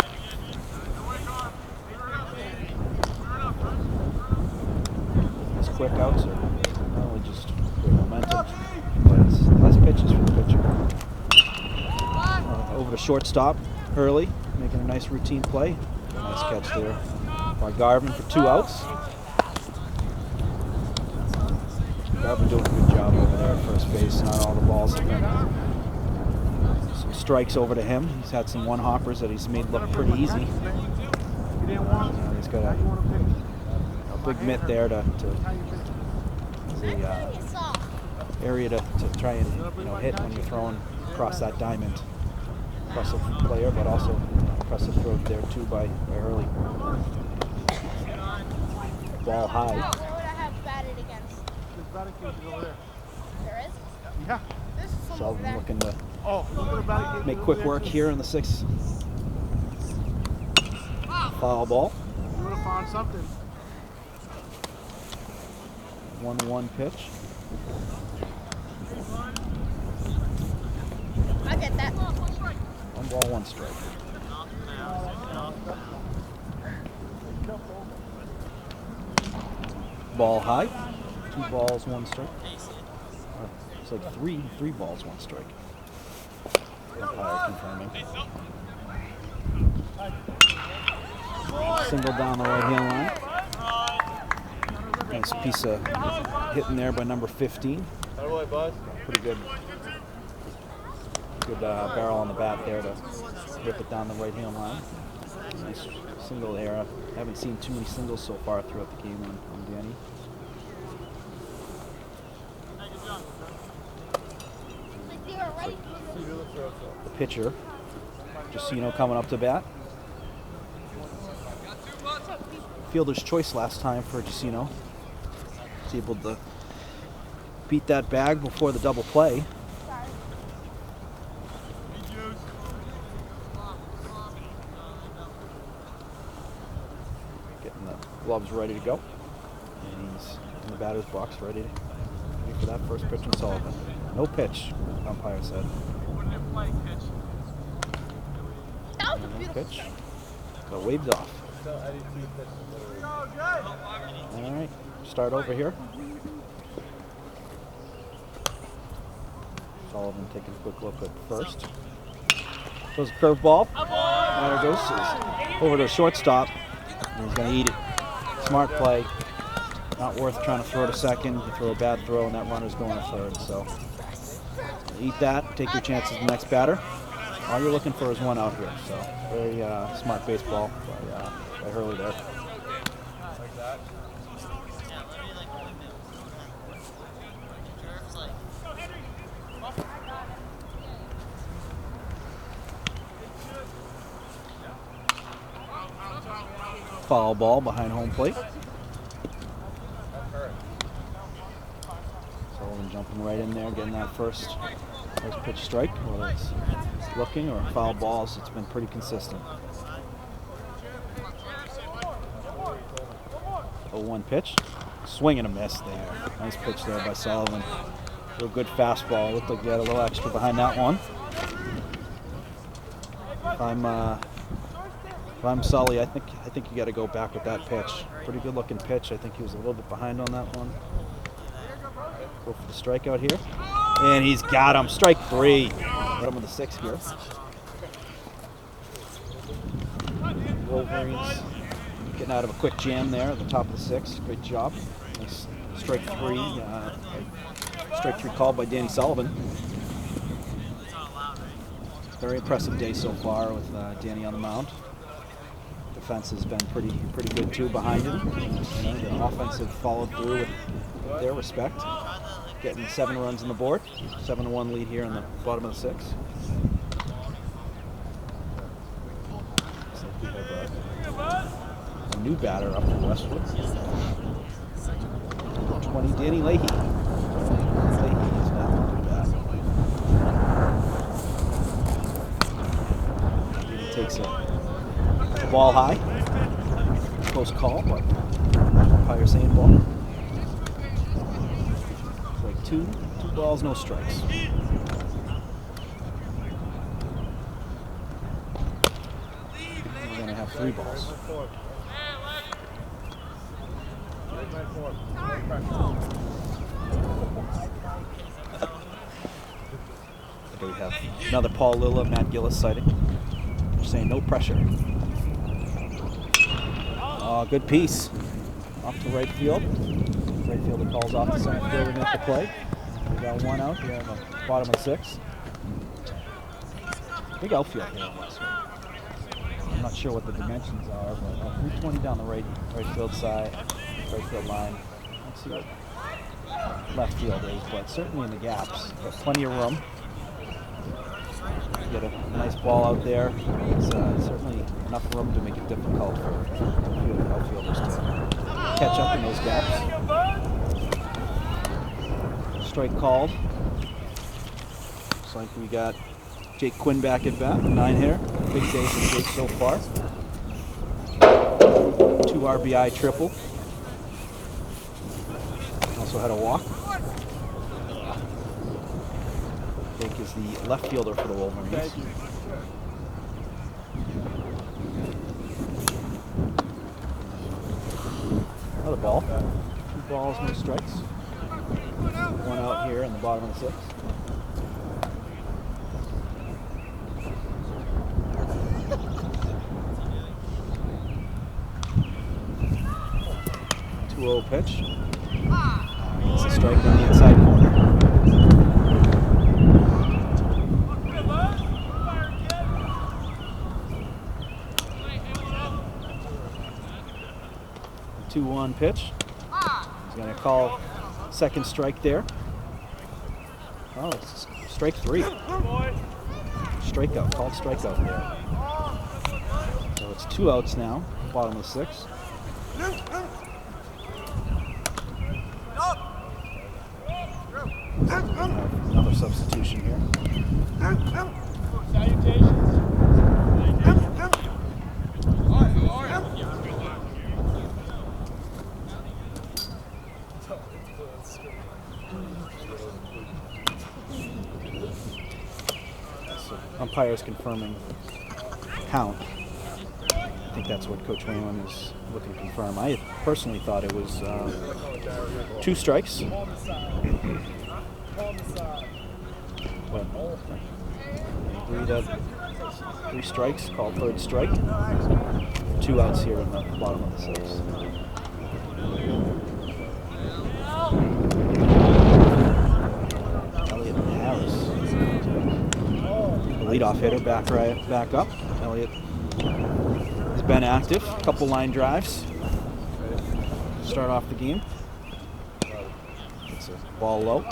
These quick outs are not only just great momentum, but it's less pitches for the pitcher. Over to shortstop, Hurley, making a nice routine play. Nice catch there by Garvin for 2 outs. Garvin doing a good job over there at first base. Not all the balls have been some strikes over to him. He's had some one-hoppers that he's made look pretty easy. He's got a big mitt there to the area to try and hit when you're throwing across that diamond. Impressive player, but also impressive throw there too by Hurley. Ball high. What would I have batted against? There's batting cages over there. There is? Yeah. There's some over there. Sullivan looking to make quick work here in the 6th. Foul ball. You would have found something. 1-1 pitch. I get that. 1 ball, 1 strike. Ball high. 2 balls, 1 strike. It's like 3 balls, 1 strike. Umpire confirming. Single down the right-hand line. Nice piece of hitting there by number 15. Pretty good. Good barrel on the bat there to rip it down the right-hand line. Nice single there. Haven't seen too many singles so far throughout the game on Danny. The pitcher, Justino, coming up to bat. Fielder's choice last time for Justino. Was able to beat that bag before the double play. Getting the gloves ready to go. And he's in the batter's box ready for that first pitch from Sullivan. No pitch, umpire said. That was a No beautiful pitch. Got waved off. All right, start over here. Sullivan taking a quick look at first. Goes a curveball. There it goes. Over to the shortstop. And he's going to eat it. Smart play. Not worth trying to throw to second. You throw a bad throw and that runner's going to third. So eat that, take your chances with the next batter. All you're looking for is one out here. So very smart baseball by Hurley there. Foul ball behind home plate. Sullivan jumping right in there, getting that first pitch strike. Whether it's looking or foul balls, it's been pretty consistent. 0-1 pitch. Swing and a miss there. Nice pitch there by Sullivan. Real good fastball. Looked like they had a little extra behind that one. If I'm Sully, I think you got to go back with that pitch. Pretty good looking pitch. I think he was a little bit behind on that one. Go for the strikeout here. And he's got him. Strike 3. Got him with a 6 here. Wolverines getting out of a quick jam there at the top of the 6th. Great job. Nice strike 3. Strike 3 called by Danny Sullivan. Very impressive day so far with Danny on the mound. Defense has been pretty good too behind him. The offense have followed through with their respect. Getting 7 runs on the board. 7-1 lead here in the bottom of the 6th. Looks like we have a new batter up from Westwood. 20, Danny Leahy. Leahy is not looking bad. He takes the ball high. Close call, but umpire saying ball. It's like two balls, no strikes. We're going to have 3 balls. Okay, we have another Paul Lilla, Matt Gillis sighting. They're saying no pressure. Oh, good piece. Off to right field. Right fielder calls off the center fielder at the play. We got 1 out here on the bottom of 6. Big outfield here in Westwood. I'm not sure what the dimensions are, but 320 down the right field side, right field line. Let's see what left field is, but certainly in the gaps. Got plenty of room. Get a nice ball out there. It's certainly enough room to make it difficult for outfielders to catch up in those gaps. Strike called. Looks like we got Jake Quinn back at bat, 9 here. Big day for Jake so far. 2 RBI triple. Also had a walk. Jake is the left fielder for the Wolverines. Another ball. 2 balls, no strikes. 1 out here in the bottom of the 6th. 2-0 pitch. It's a strike on the inside corner. A 2-1 pitch. He's going to call second strike there. Oh, it's strike 3. Strikeout, called strikeout there. So it's 2 outs now, bottom of the 6th. Another substitution here. Salutations. So umpires confirming count. I think that's what Coach Wayman is looking to confirm. I personally thought it was 2 strikes. But I agree that 3 strikes, called third strike. 2 outs here in the bottom of the 6th. leadoff hitter, back up. Elliott has been active. A couple line drives. Start off the game. It's a ball low.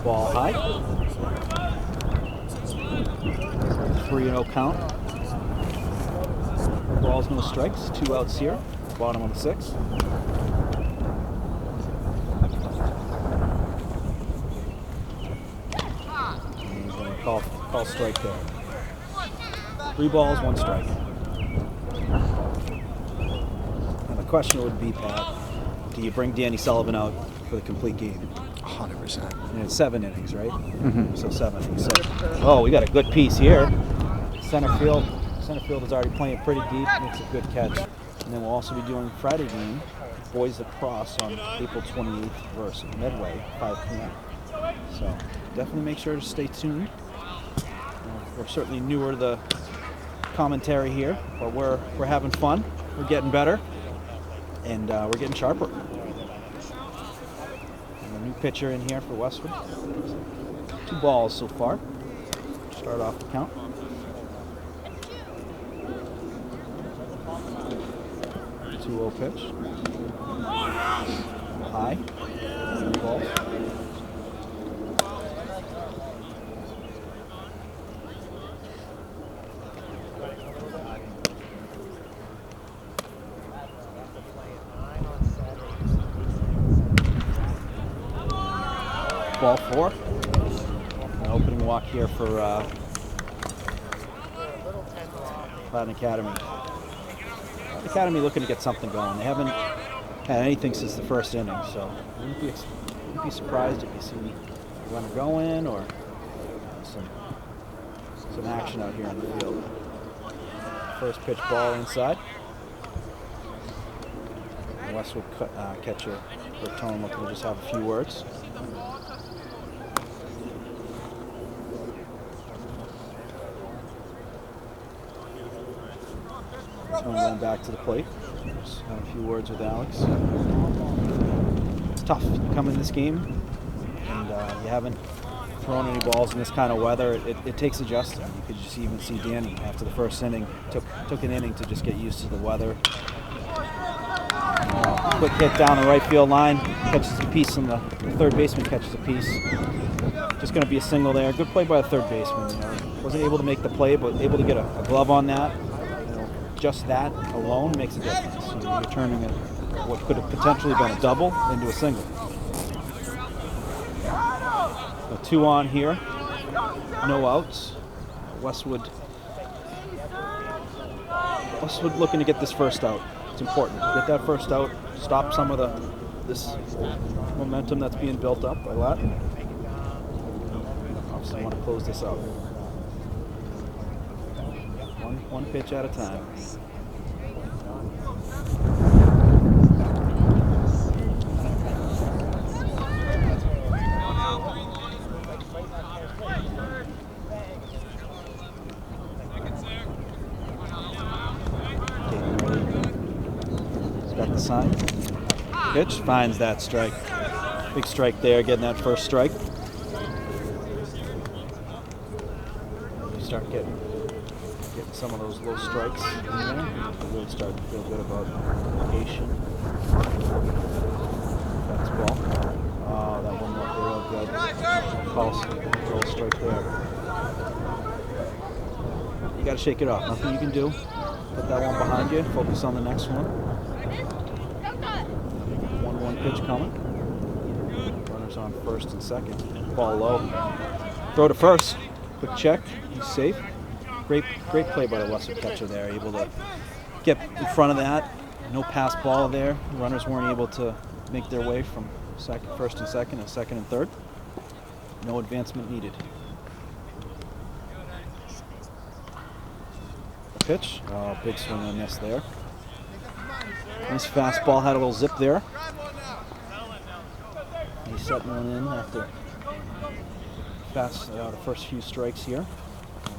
Ball high. 3-0 count. Balls, no strikes. 2 outs here. Bottom of the 6th. And he's going to call strike there. 3 balls, 1 strike. And the question would be, Pat, do you bring Danny Sullivan out for the complete game? 100%. And it's 7 innings, right? Mm-hmm. So 7 innings. So, oh, we got a good piece here. Center field is already playing pretty deep. Makes a good catch. And then we'll also be doing Friday game, Boys Lacrosse on April 28th versus Medway, 5 p.m. So definitely make sure to stay tuned. We're certainly newer to the commentary here, but we're having fun. We're getting better, and we're getting sharper. And a new pitcher in here for Westwood. 2 balls so far. Start off the count. 2-0 pitch. High. 3 balls. Ball 4. An opening walk here for Latin Academy. Academy looking to get something going. They haven't had anything since the first inning, so wouldn't be surprised if you see a runner go in or some action out here in the field. First pitch ball inside. And Westwood catcher Bertone looking to just have a few words. Going back to the plate. Just have a few words with Alex. It's tough. You come in this game and you haven't thrown any balls in this kind of weather. It takes adjusting. You could just even see Danny after the first inning took an inning to just get used to the weather. Quick hit down the right field line, catches a piece, and the third baseman catches a piece. Just going to be a single there. Good play by the third baseman. Wasn't able to make the play, but able to get a glove on that. Just that alone makes a difference. You're turning what could have potentially been a double into a single. So 2 on here, no outs. Westwood looking to get this first out. It's important. Get that first out, stop some of this momentum that's being built up by Latin. Obviously want to close this out. One pitch at a time. He's got the sign. Pitch finds that strike. Big strike there, getting that first strike. You start getting some of those low strikes in there. You really start to feel good about location. Fastball. Oh, that one looked real good. Call strike there. You got to shake it off. Nothing you can do. Put that one behind you. Focus on the next one. 1-1 pitch coming. Runners on first and second. Ball low. Throw to first. Quick check. He's safe. Great play by the Westwood catcher there. Able to get in front of that. No pass ball there. Runners weren't able to make their way from first and second and second and third. No advancement needed. The pitch. Oh, big swing and a miss there. Nice fastball. Had a little zip there. He's setting one in after the first few strikes here.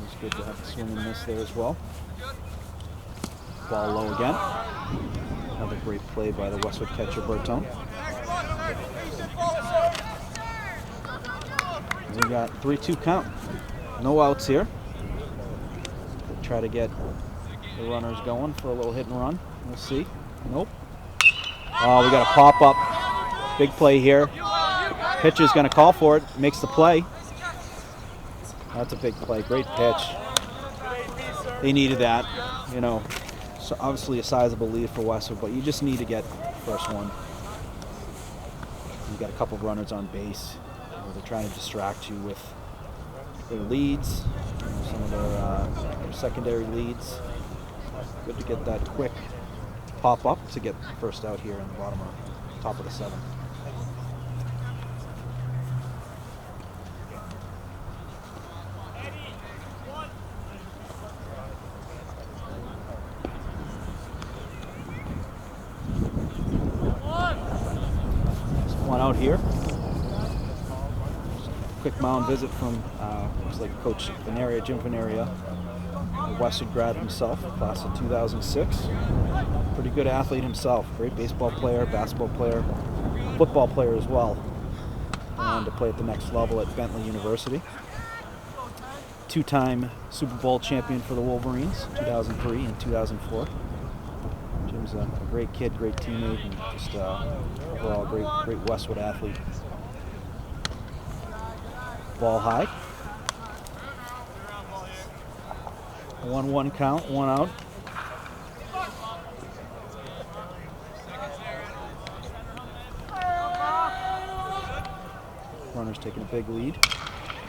It's good to have the swing and miss there as well. Ball low again. Another great play by the Westwood catcher, Bertone. We got 3-2 count. No outs here. We'll try to get the runners going for a little hit and run. We'll see. Nope. Oh, we got a pop up. Big play here. Pitcher's going to call for it. Makes the play. That's a big play. Great pitch. They needed that. You know, so obviously a sizable lead for Westwood, but you just need to get the first one. You got a couple of runners on base. They're trying to distract you with their leads, some of their secondary leads. Good to get that quick pop up to get first out here in the bottom of top of the seventh. One out here. Quick mound visit from looks like Coach Venaria, Jim Venaria, a Westwood grad himself, class of 2006. Pretty good athlete himself. Great baseball player, basketball player, football player as well. Went on to play at the next level at Bentley University. Two-time Super Bowl champion for the Wolverines, 2003 and 2004. Jim's a great kid, great teammate, and just overall great Westwood athlete. Ball high. 1-1 count, one out. Runner's taking a big lead.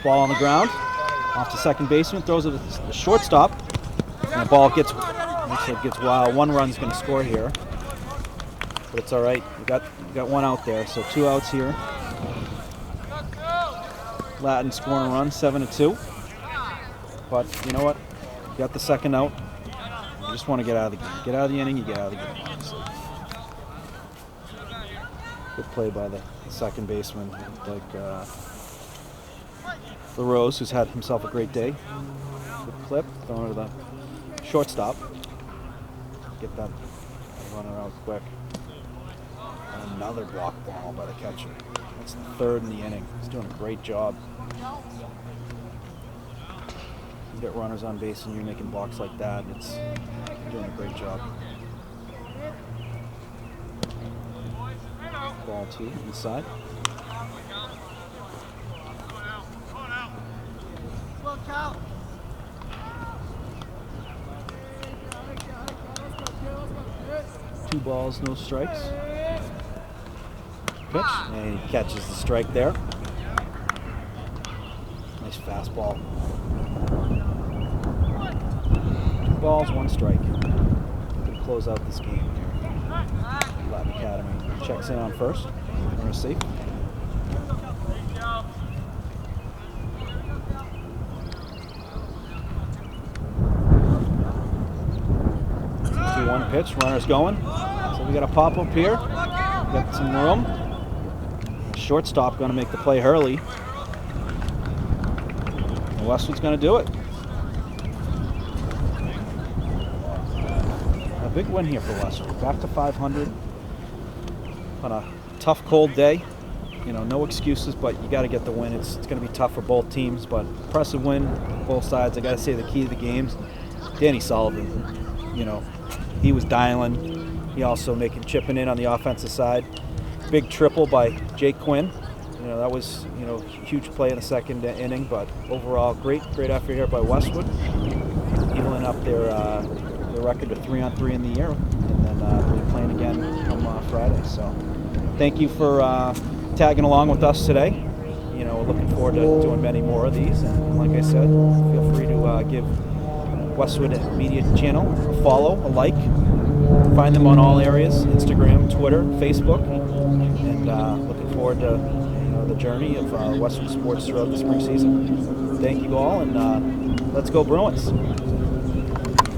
Ball on the ground. Off to second baseman, throws it at the shortstop. And the ball looks like it gets wild. One run's going to score here. But it's all right. We got one out there, so 2 outs here. Latin scoring a run, 7-2. But you know what? You got the second out. You just want to get out of the game. Get out of the inning, you get out of the game. So, good play by the second baseman, like LaRose, who's had himself a great day. Good clip, throwing to the shortstop. Get that runner out quick. And another block ball by the catcher. That's the third in the inning. He's doing a great job. You get runners on base and you're making blocks like that. You're doing a great job. Ball 2 inside. Two balls, no strikes. Pitch, and he catches the strike there. Nice fastball. 2 balls, 1 strike. Good to close out this game here. Latin Academy checks in on first. Runner safe. 2-1 pitch, runner's going. So we got a pop up here. Got some room. Shortstop going to make the play early. And Westwood's going to do it. A big win here for Westwood. Back to 500 on a tough, cold day. You know, no excuses, but you got to get the win. It's going to be tough for both teams, but impressive win both sides. I got to say the key to the games, Danny Sullivan. You know, he was dialing. He also chipping in on the offensive side. Big triple by Jake Quinn. You know, that was, you know, huge play in the second inning, but overall great effort here by Westwood, evening up their record to 3-on-3 in the year, and then we'll be playing again come Friday. So thank you for tagging along with us today. You know, we're looking forward to doing many more of these, and like I said, feel free to give Westwood Media Channel a follow, a like. Find them on all areas: Instagram, Twitter, Facebook, and looking forward to the journey of Westwood sports throughout the spring season. Thank you all, and let's go Bruins.